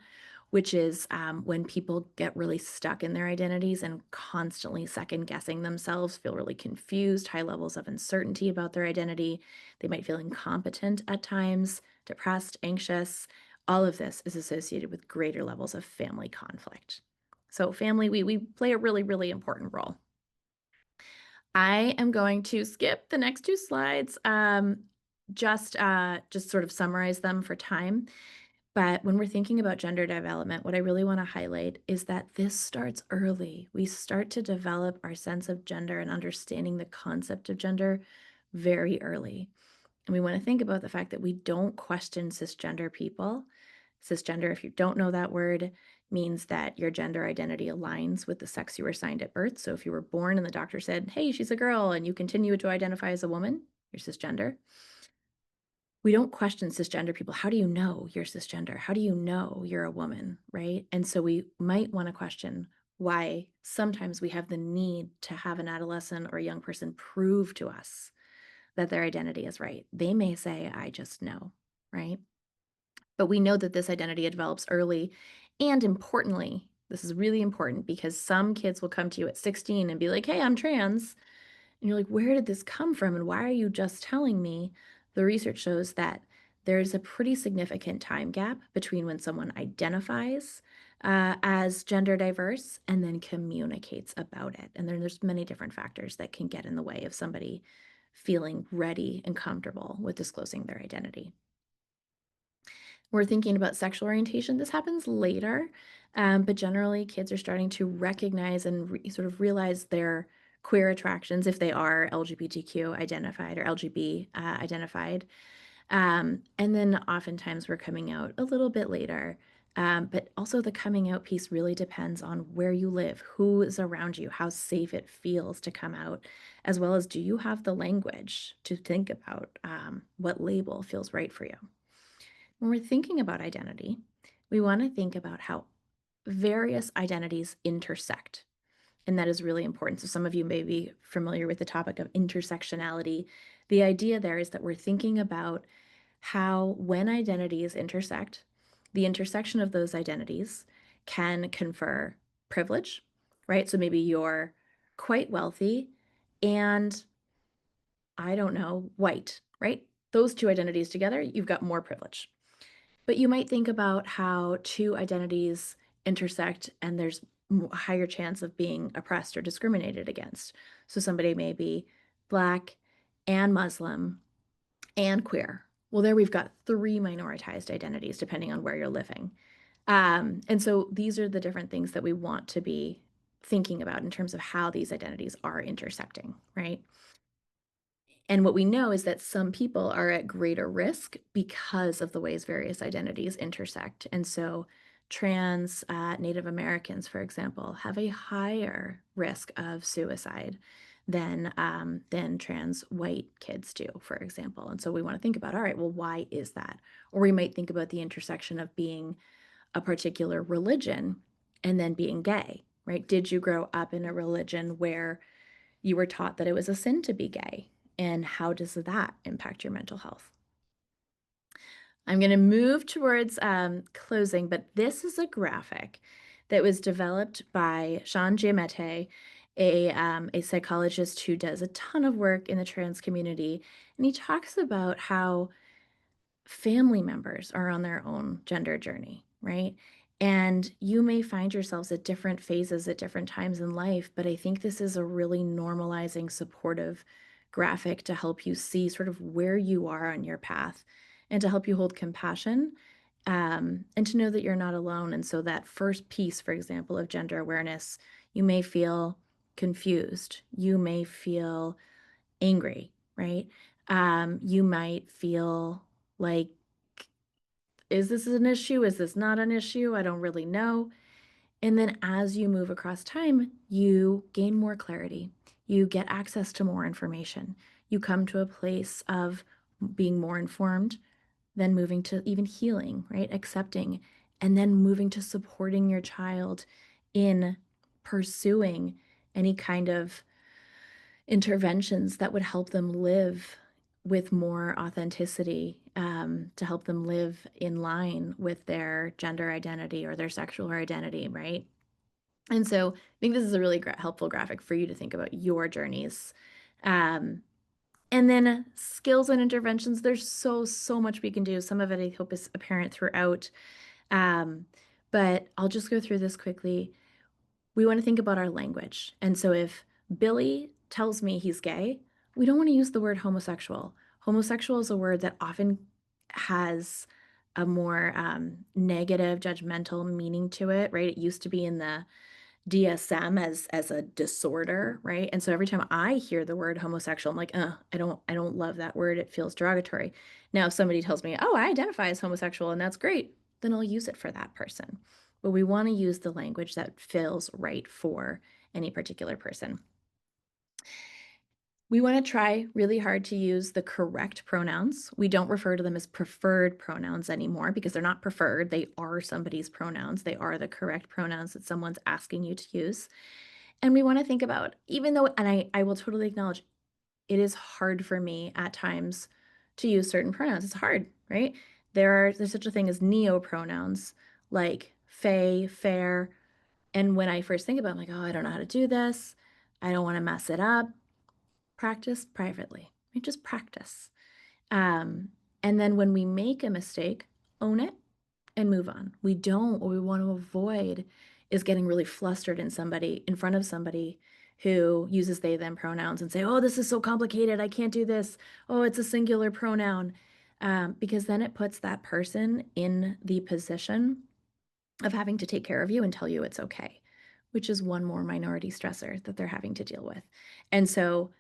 which is when people get really stuck in their identities and constantly second guessing themselves, feel really confused, high levels of uncertainty about their identity. They might feel incompetent at times, depressed, anxious. All of this is associated with greater levels of family conflict. So family, we play a really, really important role. I am going to skip the next two slides, just sort of summarize them for time. But when we're thinking about gender development, what I really want to highlight is that this starts early. We start to develop our sense of gender and understanding the concept of gender very early. And we want to think about the fact that we don't question cisgender people. Cisgender, if you don't know that word, means that your gender identity aligns with the sex you were assigned at birth. So if you were born and the doctor said, hey, she's a girl, and you continue to identify as a woman, you're cisgender. We don't question cisgender people. How do you know you're cisgender? How do you know you're a woman? Right. And so we might want to question why sometimes we have the need to have an adolescent or a young person prove to us that their identity is right. They may say, I just know. Right. But we know that this identity develops early. And importantly, this is really important because some kids will come to you at 16 and be like, hey, I'm trans. And you're like, where did this come from? And why are you just telling me? The research shows that there's a pretty significant time gap between when someone identifies as gender diverse and then communicates about it. And then there's many different factors that can get in the way of somebody feeling ready and comfortable with disclosing their identity. We're thinking about sexual orientation. This happens later, but generally, kids are starting to recognize and sort of realize their queer attractions if they are LGBTQ identified or LGB identified. And then oftentimes we're coming out a little bit later. But also, the coming out piece really depends on where you live, who is around you, how safe it feels to come out, as well as do you have the language to think about what label feels right for you. When we're thinking about identity, we want to think about how various identities intersect. And that is really important. So, some of you may be familiar with the topic of intersectionality. The idea there is that we're thinking about how, when identities intersect, the intersection of those identities can confer privilege, right? So, maybe you're quite wealthy and, I don't know, white, right? Those two identities together, you've got more privilege. But you might think about how two identities intersect and there's a higher chance of being oppressed or discriminated against. So somebody may be Black and Muslim and queer. Well, there we've got three minoritized identities depending on where you're living. And so these are the different things that we want to be thinking about in terms of how these identities are intersecting, right? And what we know is that some people are at greater risk because of the ways various identities intersect. And so, trans Native Americans, for example, have a higher risk of suicide than trans white kids do, for example. And so we want to think about, all right, well, why is that? Or we might think about the intersection of being a particular religion and then being gay, right? Did you grow up in a religion where you were taught that it was a sin to be gay? And how does that impact your mental health? I'm going to move towards closing, but this is a graphic that was developed by Sean Giamette, a psychologist who does a ton of work in the trans community. And he talks about how family members are on their own gender journey, right? And you may find yourselves at different phases at different times in life, but I think this is a really normalizing, supportive graphic to help you see sort of where you are on your path and to help you hold compassion and to know that you're not alone. And so, that first piece, for example, of gender awareness, you may feel confused, you may feel angry, right? You might feel like, is this an issue? Is this not an issue? I don't really know. And then as you move across time, you gain more clarity. You get access to more information. You come to a place of being more informed, then moving to even healing, right? Accepting, and then moving to supporting your child in pursuing any kind of interventions that would help them live with more authenticity, to help them live in line with their gender identity or their sexual identity, right? And so I think this is a really helpful graphic for you to think about your journeys. Um, and then skills and interventions, there's so much we can do. Some of it I hope is apparent throughout. Um, but I'll just go through this quickly. We want to think about our language. And so if Billy tells me he's gay, we don't want to use the word homosexual. Homosexual is a word that often has a more negative, judgmental meaning to it, right? It used to be in the DSM as a disorder, right? And so every time I hear the word homosexual, I'm like, I don't love that word. It feels derogatory. Now, if somebody tells me, oh, I identify as homosexual and that's great, then I'll use it for that person. But we want to use the language that feels right for any particular person. We want to try really hard to use the correct pronouns. We don't refer to them as preferred pronouns anymore because they're not preferred. They are somebody's pronouns. They are the correct pronouns that someone's asking you to use. And we want to think about, even though, and I will totally acknowledge, it is hard for me at times to use certain pronouns. It's hard, right? There's such a thing as neo pronouns like fey, fair. And when I first think about it, I'm like, oh, I don't know how to do this. I don't want to mess it up. Practice privately. We just practice. Um, and then when we make a mistake, own it and move on. What we want to avoid is getting really flustered in front of somebody who uses they, them pronouns and say, oh, this is so complicated. I can't do this. Oh, it's a singular pronoun. Because then it puts that person in the position of having to take care of you and tell you it's okay, which is one more minority stressor that they're having to deal with. And so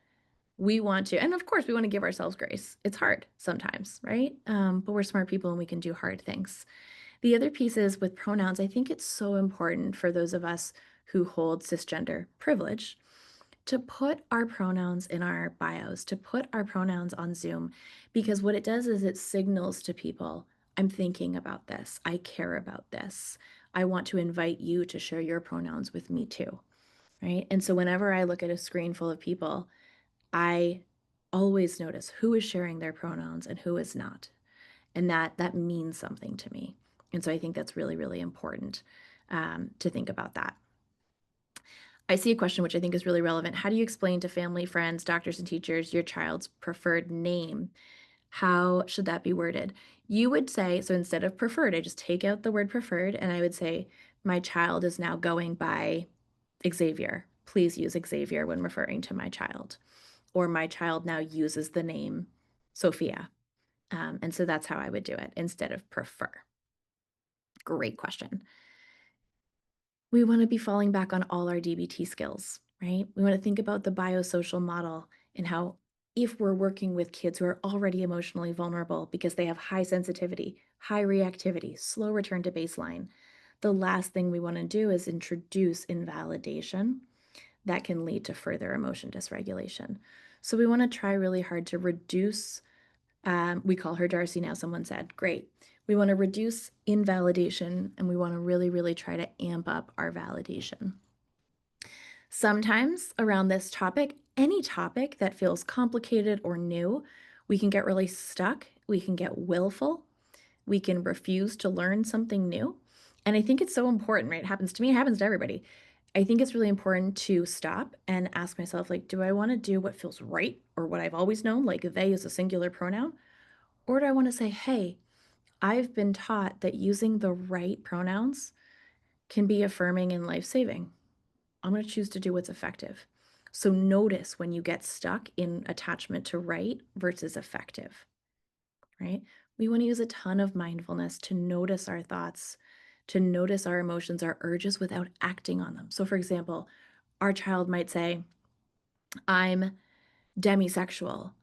we want to, and of course, we want to give ourselves grace. It's hard sometimes, right? But we're smart people and we can do hard things. The other piece is with pronouns, I think it's so important for those of us who hold cisgender privilege to put our pronouns in our bios, to put our pronouns on Zoom, because what it does is it signals to people, I'm thinking about this, I care about this. I want to invite you to share your pronouns with me too, right? And so whenever I look at a screen full of people, I always notice who is sharing their pronouns and who is not. And that means something to me. And so I think that's really, really important to think about that. I see a question which I think is really relevant. How do you explain to family, friends, doctors, and teachers your child's preferred name? How should that be worded? You would say, so instead of preferred, I just take out the word preferred and I would say, my child is now going by Xavier. Please use Xavier when referring to my child. Or my child now uses the name Sophia. And so that's how I would do it instead of prefer. Great question. We want to be falling back on all our DBT skills, right? We want to think about the biosocial model and how if we're working with kids who are already emotionally vulnerable because they have high sensitivity, high reactivity, slow return to baseline, the last thing we want to do is introduce invalidation that can lead to further emotion dysregulation. So we want to try really hard to reduce, we call her Darcy now, someone said, great. We want to reduce invalidation and we want to really, really try to amp up our validation. Sometimes around this topic, any topic that feels complicated or new, we can get really stuck. We can get willful. We can refuse to learn something new. And I think it's so important, right? It happens to me, it happens to everybody. I think it's really important to stop and ask myself, like, do I want to do what feels right or what I've always known, like they is a singular pronoun? Or do I want to say, hey, I've been taught that using the right pronouns can be affirming and life saving. I'm going to choose to do what's effective. So notice when you get stuck in attachment to right versus effective, right? We want to use a ton of mindfulness to notice our thoughts, to notice our emotions, our urges without acting on them. So, for example, our child might say, I'm demisexual.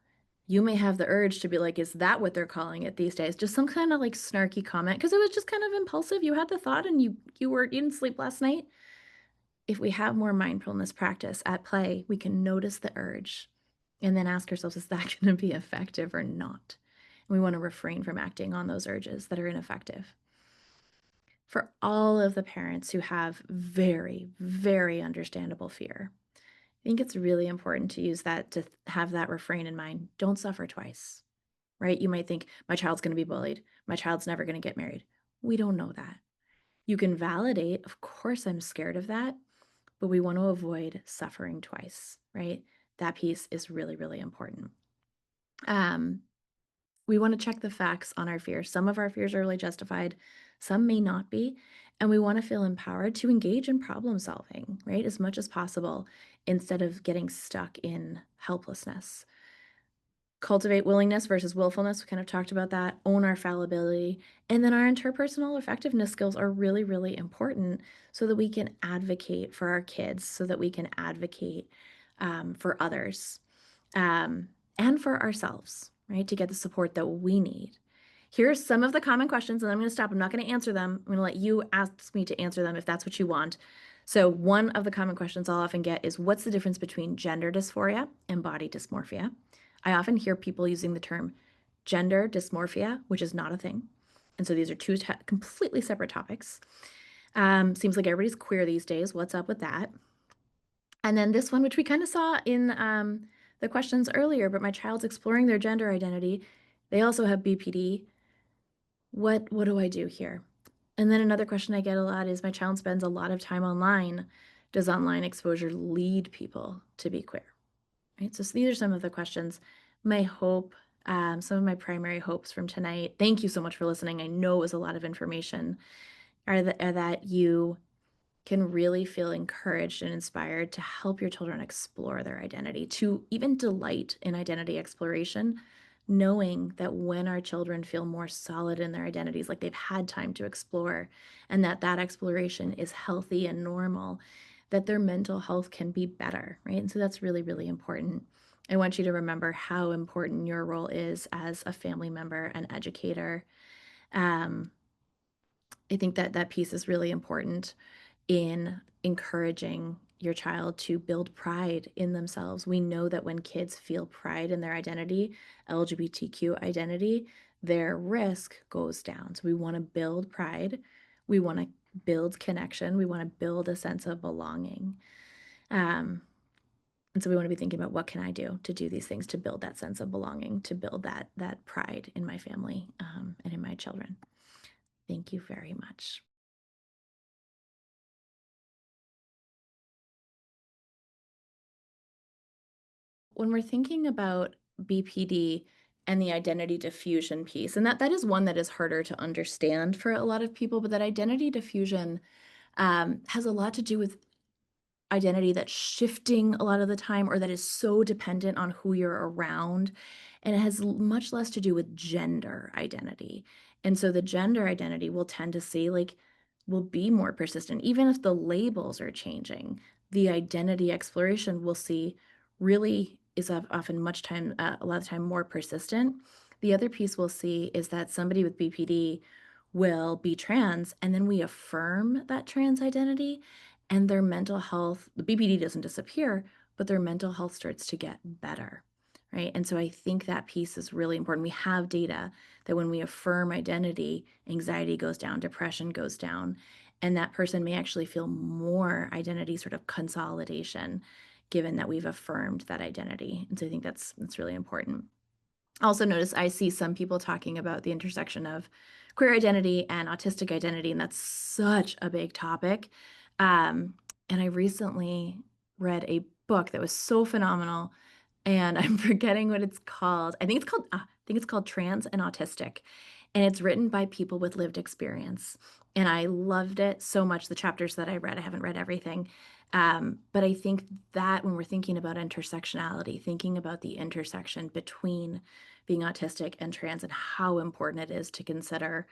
You may have the urge to be like, is that what they're calling it these days? Just some kind of like snarky comment because it was just kind of impulsive. You had the thought and you didn't sleep last night. If we have more mindfulness practice at play, we can notice the urge and then ask ourselves, is that going to be effective or not? And we want to refrain from acting on those urges that are ineffective. For all of the parents who have very, very understandable fear, I think it's really important to use that, to have that refrain in mind. Don't suffer twice, right? You might think, my child's going to be bullied. My child's never going to get married. We don't know that. You can validate, of course, I'm scared of that, but we want to avoid suffering twice, right? That piece is really, really important. We want to check the facts on our fears. Some of our fears are really justified, some may not be. And we want to feel empowered to engage in problem solving, right? As much as possible instead of getting stuck in helplessness. cultivate willingness versus willfulness. We kind of talked about that, own our fallibility. And then our interpersonal effectiveness skills are really, really important so that we can advocate for our kids, so that we can advocate for others and for ourselves, right? To get the support that we need. Here's some of the common questions, and I'm going to stop. I'm not going to answer them. I'm going to let you ask me to answer them if that's what you want. So one of the common questions I'll often get is, what's the difference between gender dysphoria and body dysmorphia? I often hear people using the term gender dysmorphia, which is not a thing. And so these are two completely separate topics. Seems like everybody's queer these days. What's up with that? And then this one, which we kind of saw in the questions earlier, but my child's exploring their gender identity. They also have BPD. What do I do here? And then another question I get a lot is, my child spends a lot of time online. Does online exposure lead people to be queer? Right. So these are some of the questions. My hope, some of my primary hopes from tonight. Thank you so much for listening. I know it was a lot of information. Are that you can really feel encouraged and inspired to help your children explore their identity, to even delight in identity exploration, knowing that when our children feel more solid in their identities, like they've had time to explore, and that exploration is healthy and normal, that their mental health can be better, right? And so that's really, really important. I want you to remember how important your role is as a family member and educator. Um, I think that piece is really important in encouraging your child to build pride in themselves. We know that when kids feel pride in their identity, LGBTQ identity, their risk goes down. So we want to build pride. We want to build connection. We want to build a sense of belonging. And so we want to be thinking about, what can I do to do these things, to build that sense of belonging, to build that pride in my family and in my children. Thank you very much. When we're thinking about BPD and the identity diffusion piece, and that is one that is harder to understand for a lot of people, but that identity diffusion has a lot to do with identity that's shifting a lot of the time, or that is so dependent on who you're around. And it has much less to do with gender identity. And so the gender identity will tend to see, like, will be more persistent. Even if the labels are changing, the identity exploration we'll see really is often a lot of time more persistent. The other piece we'll see is that somebody with BPD will be trans, and then we affirm that trans identity, and their mental health, the BPD doesn't disappear, but their mental health starts to get better, right? And so I think that piece is really important. We have data that when we affirm identity, anxiety goes down, depression goes down, and that person may actually feel more identity sort of consolidation, given that we've affirmed that identity. And so I think that's really important. Also notice I see some people talking about the intersection of queer identity and autistic identity, and that's such a big topic. And I recently read a book that was so phenomenal, and I'm forgetting what it's called. I think it's called Trans and Autistic, and it's written by people with lived experience. And I loved it so much. The chapters that I read, I haven't read everything, but I think that when we're thinking about intersectionality, thinking about the intersection between being autistic and trans, and how important it is to consider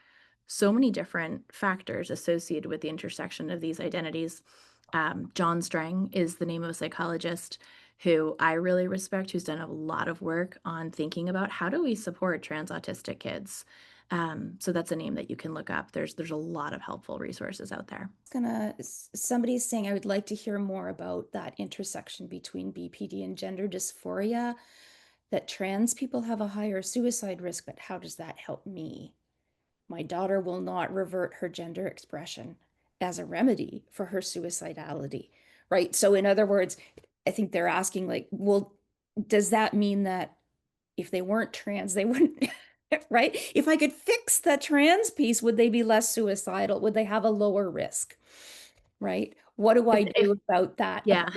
so many different factors associated with the intersection of these identities. John Strang is the name of a psychologist who I really respect, who's done a lot of work on thinking about, how do we support trans autistic kids? So that's a name that you can look up. There's a lot of helpful resources out there. Somebody's saying, I would like to hear more about that intersection between BPD and gender dysphoria, that trans people have a higher suicide risk, but how does that help me? My daughter will not revert her gender expression as a remedy for her suicidality, right? So in other words, I think they're asking, like, well, does that mean that if they weren't trans, they wouldn't, right? If I could fix the trans piece, would they be less suicidal? Would they have a lower risk, right? What do I If do about that? yeah,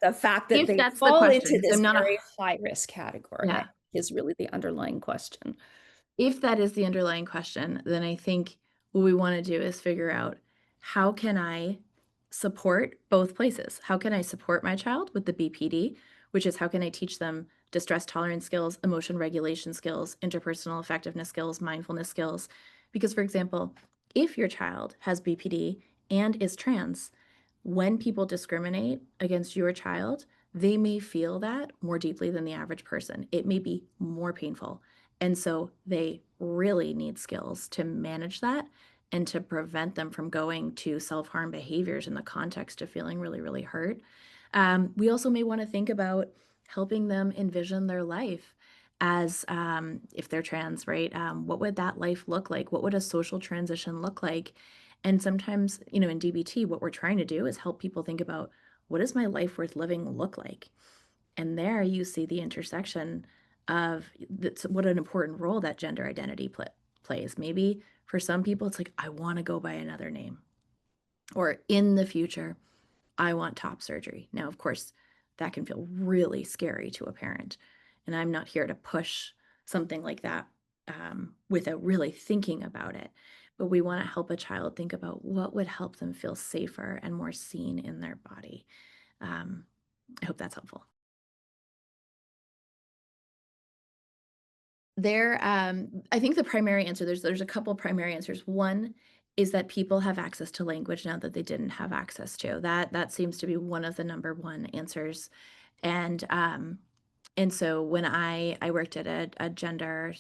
The fact that if they that's the fall question, into because this I'm not very high risk category, I yeah. think is really the underlying question. If that is the underlying question, then I think what we want to do is figure out, how can I support both places? How can I support my child with the BPD, which is, how can I teach them distress tolerance skills, emotion regulation skills, interpersonal effectiveness skills, mindfulness skills. Because, for example, if your child has BPD and is trans, when people discriminate against your child, they may feel that more deeply than the average person. It may be more painful. And so they really need skills to manage that and to prevent them from going to self-harm behaviors in the context of feeling really, really hurt. We also may want to think about helping them envision their life as if they're trans, right? What would that life look like? What would a social transition look like? And sometimes, in DBT, what we're trying to do is help people think about, what does my life worth living look like? And there you see the intersection of what an important role that gender identity plays. Maybe for some people, it's like, I want to go by another name. Or in the future, I want top surgery. Now, of course, that can feel really scary to a parent. And I'm not here to push something like that without really thinking about it. But we want to help a child think about what would help them feel safer and more seen in their body. I hope that's helpful. I think the primary answer, there's a couple primary answers. One is that people have access to language now that they didn't have access to. That seems to be one of the number one answers. And so when I worked at a gender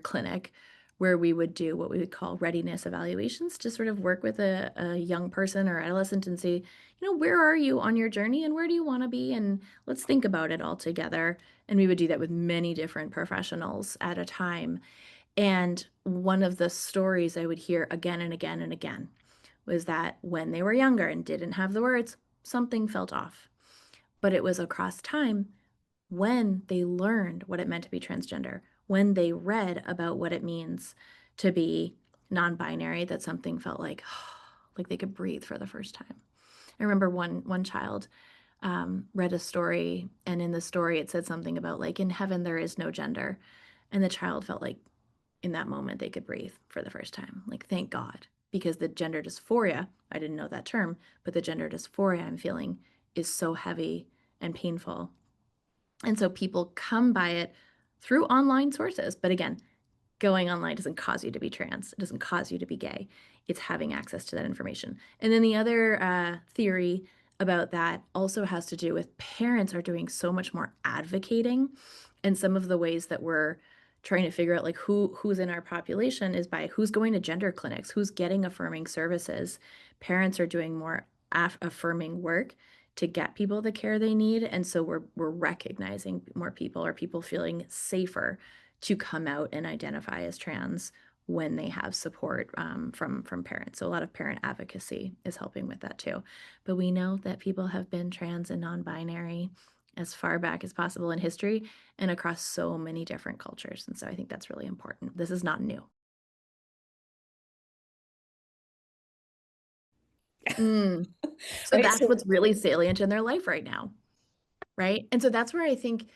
clinic where we would do what we would call readiness evaluations to sort of work with a young person or adolescent and say, where are you on your journey and where do you want to be? And let's think about it all together. And we would do that with many different professionals at a time. And one of the stories I would hear again and again and again was that when they were younger and didn't have the words, something felt off. But it was across time when they learned what it meant to be transgender, when they read about what it means to be non-binary, that something felt like they could breathe for the first time. I remember one child read a story, and in the story it said something about like, in heaven there is no gender, and the child felt like in that moment they could breathe for the first time. Like, thank God, because the gender dysphoria, I didn't know that term, but the gender dysphoria I'm feeling is so heavy and painful. And so people come by it through online sources. But again, going online doesn't cause you to be trans. It doesn't cause you to be gay. It's having access to that information. And then the other theory about that also has to do with parents are doing so much more advocating. And some of the ways that we're trying to figure out like who's in our population is by who's going to gender clinics, who's getting affirming services. Parents are doing more affirming work to get people the care they need. And so we're recognizing more people, or people feeling safer to come out and identify as trans when they have support from parents. So a lot of parent advocacy is helping with that too. But we know that people have been trans and non-binary as far back as possible in history and across so many different cultures. And so I think that's really important. This is not new. Mm. So Right. that's So what's really salient in their life right now. Right. And so that's where I think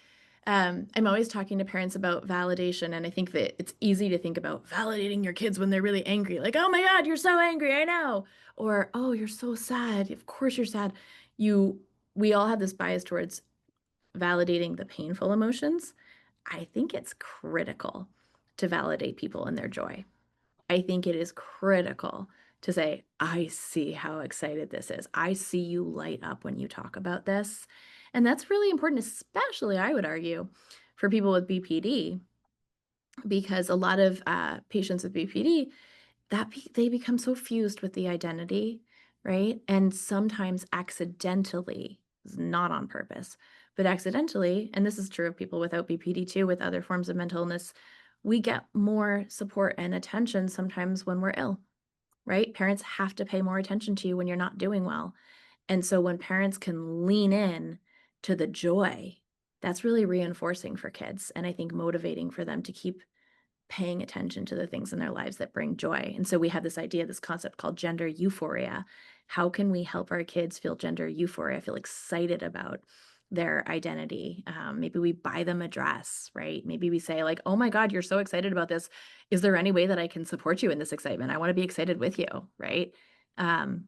I'm always talking to parents about validation. And I think that it's easy to think about validating your kids when they're really angry. Like, oh my God, you're so angry. I know. Or, oh, you're so sad. Of course you're sad. We all have this bias towards validating the painful emotions. I think it's critical to validate people in their joy. I think it is critical to say, I see how excited this is. I see you light up when you talk about this. And that's really important, especially, I would argue, for people with BPD, because a lot of patients with BPD, they become so fused with the identity, right? And sometimes accidentally, not on purpose, but accidentally, and this is true of people without BPD too, with other forms of mental illness, we get more support and attention sometimes when we're ill, right? Parents have to pay more attention to you when you're not doing well. And so when parents can lean in to the joy, that's really reinforcing for kids, and I think motivating for them to keep paying attention to the things in their lives that bring joy. And so we have this idea, this concept called gender euphoria. How can we help our kids feel gender euphoria, feel excited about their identity? Maybe we buy them a dress, right? Maybe we say like, oh my God, you're so excited about this. Is there any way that I can support you in this excitement? I want to be excited with you, right? Um,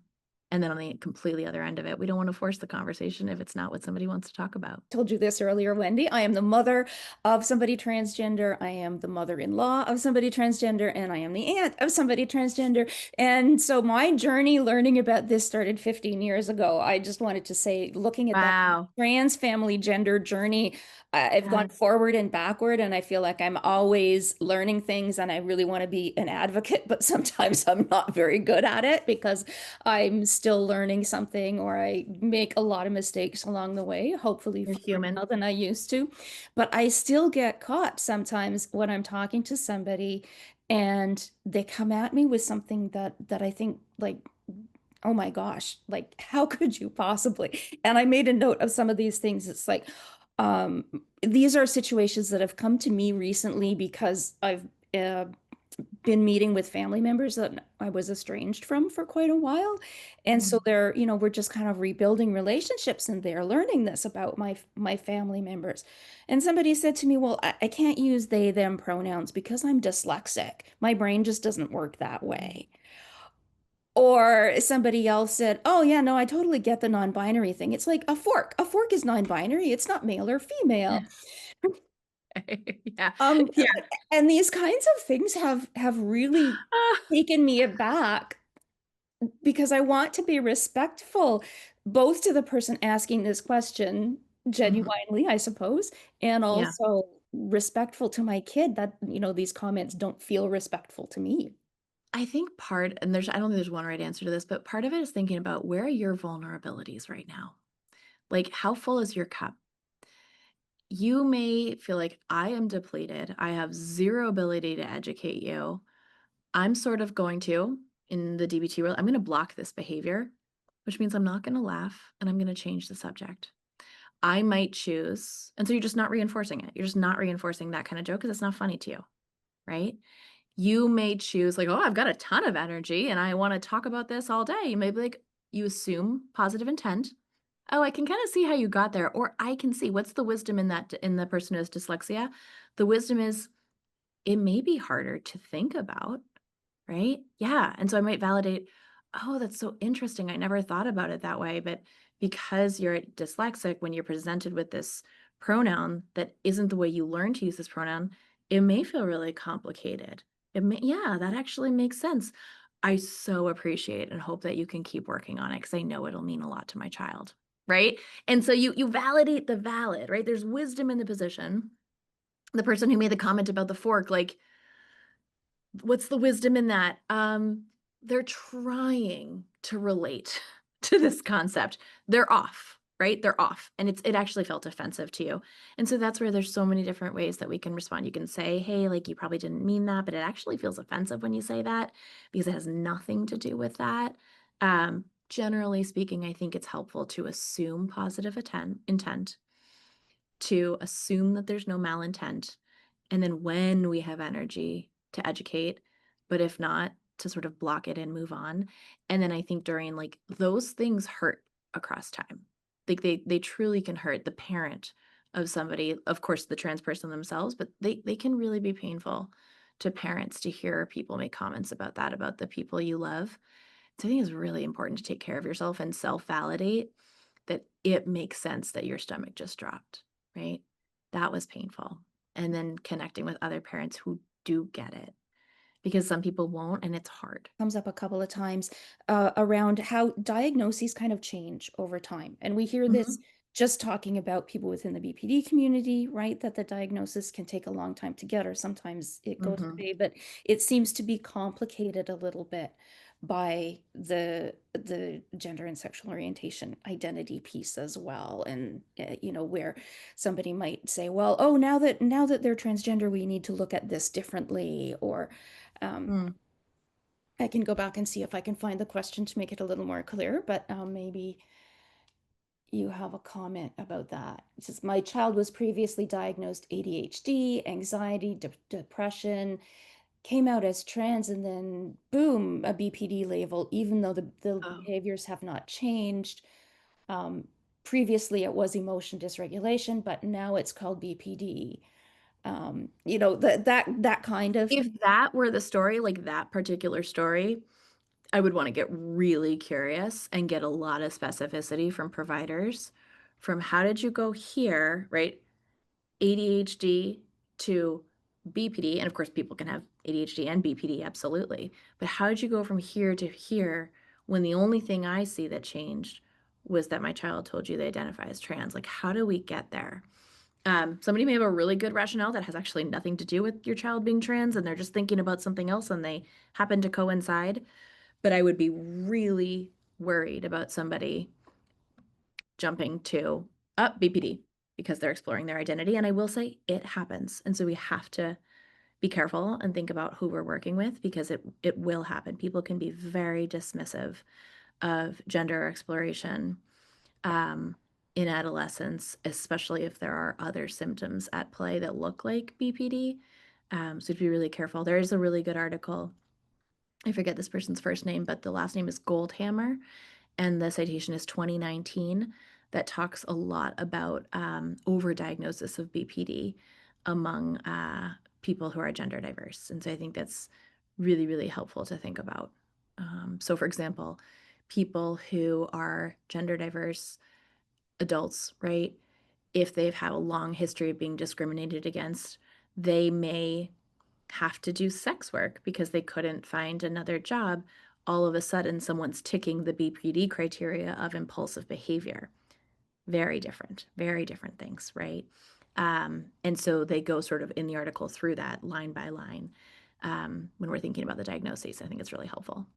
And then on the completely other end of it, we don't want to force the conversation if it's not what somebody wants to talk about. Told you this earlier, Wendy. I am the mother of somebody transgender. I am the mother-in-law of somebody transgender, and I am the aunt of somebody transgender. And so my journey learning about this started 15 years ago. I just wanted to say, looking at that Wow. trans family gender journey, I've Yeah. gone forward and backward, and I feel like I'm always learning things, and I really want to be an advocate, but sometimes I'm not very good at it because I'm still learning something or I make a lot of mistakes along the way, hopefully You're fewer now human. than I used to. But I still get caught sometimes when I'm talking to somebody and they come at me with something that I think like, oh my gosh, like how could you possibly? And I made a note of some of these things. It's like, these are situations that have come to me recently because I've uh, been meeting with family members that I was estranged from for quite a while. And so Mm. they're, we're just kind of rebuilding relationships and they're learning this about my family members. And somebody said to me, "Well, I can't use they them pronouns because I'm dyslexic. My brain just doesn't work that way." Or somebody else said, "Oh yeah, no, I totally get the non-binary thing. It's like a fork. A fork is non-binary. It's not male or female." Yeah. Um, Yeah. and these kinds of things have really Ah, taken me aback because I want to be respectful both to the person asking this question mhm. genuinely, I suppose, and Yeah. also respectful to my kid that, these comments don't feel respectful to me. I think and I don't think there's one right answer to this, but part of it is thinking about where are your vulnerabilities right now? Like, how full is your cup? You may feel like I am depleted. I have zero ability to educate you. I'm sort of going to, in the DBT world, I'm going to block this behavior, which means I'm not going to laugh and I'm going to change the subject. I might choose, and so you're just not reinforcing it. You're just not reinforcing that kind of joke because it's not funny to you, right? You may choose, like, oh, I've got a ton of energy and I want to talk about this all day. You may be like, you assume positive intent. Oh, I can kind of see how you got there. Or I can see what's the wisdom in that, in the person who has dyslexia. The wisdom is it may be harder to think about, right? Yeah. And so I might validate, oh, that's so interesting. I never thought about it that way. But because you're dyslexic, when you're presented with this pronoun that isn't the way you learn to use this pronoun, it may feel really complicated. Yeah, that actually makes sense. I so appreciate and hope that you can keep working on it because I know it'll mean a lot to my child. Right. And so you validate the valid, right? There's wisdom in the position. The person who made the comment about the fork, like, what's the wisdom in that? They're trying to relate to this concept. They're off, right? They're off. And it actually felt offensive to you. And so that's where there's so many different ways that we can respond. You can say, hey, like you probably didn't mean that, but it actually feels offensive when you say that because it has nothing to do with that. Generally speaking, I think it's helpful to assume positive intent, to assume that there's no malintent. And then when we have energy to educate, but if not, to sort of block it and move on. And then I think during like those things hurt across time. Like they truly can hurt the parent of somebody, of course, the trans person themselves, but they can really be painful to parents to hear people make comments about that, about the people you love. So I think it's really important to take care of yourself and self-validate that it makes sense that your stomach just dropped, right? That was painful. And then connecting with other parents who do get it because some people won't and it's hard. Comes up a couple of times around how diagnoses kind of change over time. And we hear this Mhm. just talking about people within the BPD community, right? That the diagnosis can take a long time to get, or sometimes it goes Mhm. away, but it seems to be complicated a little bit by the gender and sexual orientation identity piece as well. And where somebody might say, well, oh, now that they're transgender, we need to look at this differently, or um, Mm. I can go back and see if I can find the question to make it a little more clear, but maybe you have a comment about that. It says, my child was previously diagnosed ADHD, anxiety, depression, came out as trans, and then boom, a BPD label, even though the Oh. behaviors have not changed. Um, Previously, it was emotion dysregulation, but now it's called BPD. That kind of If that were the story, like that particular story, I would want to get really curious and get a lot of specificity from providers from how did you go here, right? ADHD to BPD, and of course, people can have ADHD and BPD, absolutely. But how did you go from here to here when the only thing I see that changed was that my child told you they identify as trans? Like, how do we get there? Somebody may have a really good rationale that has actually nothing to do with your child being trans, and they're just thinking about something else and they happen to coincide. But I would be really worried about somebody jumping to up BPD because they're exploring their identity. And I will say it happens. And so we have to be careful and think about who we're working with because it will happen. People can be very dismissive of gender exploration um, in adolescence, especially if there are other symptoms at play that look like BPD. So to be really careful. There is a really good article. I forget this person's first name, but the last name is Goldhammer and the citation is 2019 that talks a lot about overdiagnosis of BPD among people who are gender diverse. And so I think that's really, really helpful to think about. So, for example, people who are gender diverse adults, right? If they've had a long history of being discriminated against, they may have to do sex work because they couldn't find another job. All of a sudden, someone's ticking the BPD criteria of impulsive behavior. Very different things, right? And so they go sort of in the article through that line by line when we're thinking about the diagnoses. I think it's really helpful.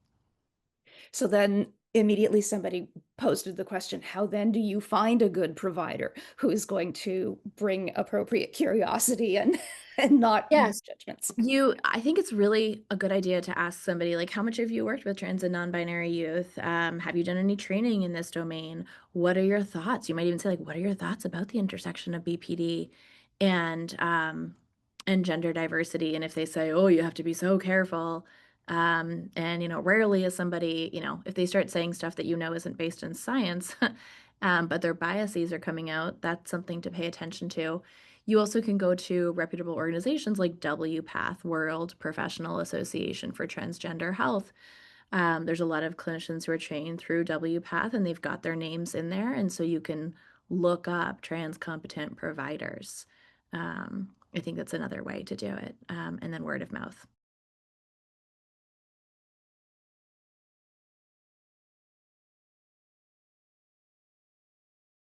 So then immediately somebody posted the question, how then do you find a good provider who is going to bring appropriate curiosity and and not make Yes. judgments? I think it's really a good idea to ask somebody like, how much have you worked with trans and non-binary youth? Have you done any training in this domain? What are your thoughts? You might even say like, what are your thoughts about the intersection of BPD and gender diversity? And if they say, oh, you have to be so careful, and rarely is somebody, if they start saying stuff that isn't based in science, but their biases are coming out, that's something to pay attention to. You also can go to reputable organizations like WPATH, World Professional Association for Transgender Health. There's a lot of clinicians who are trained through WPATH and they've got their names in there. And so you can look up trans competent providers. I think that's another way to do it. And then word of mouth.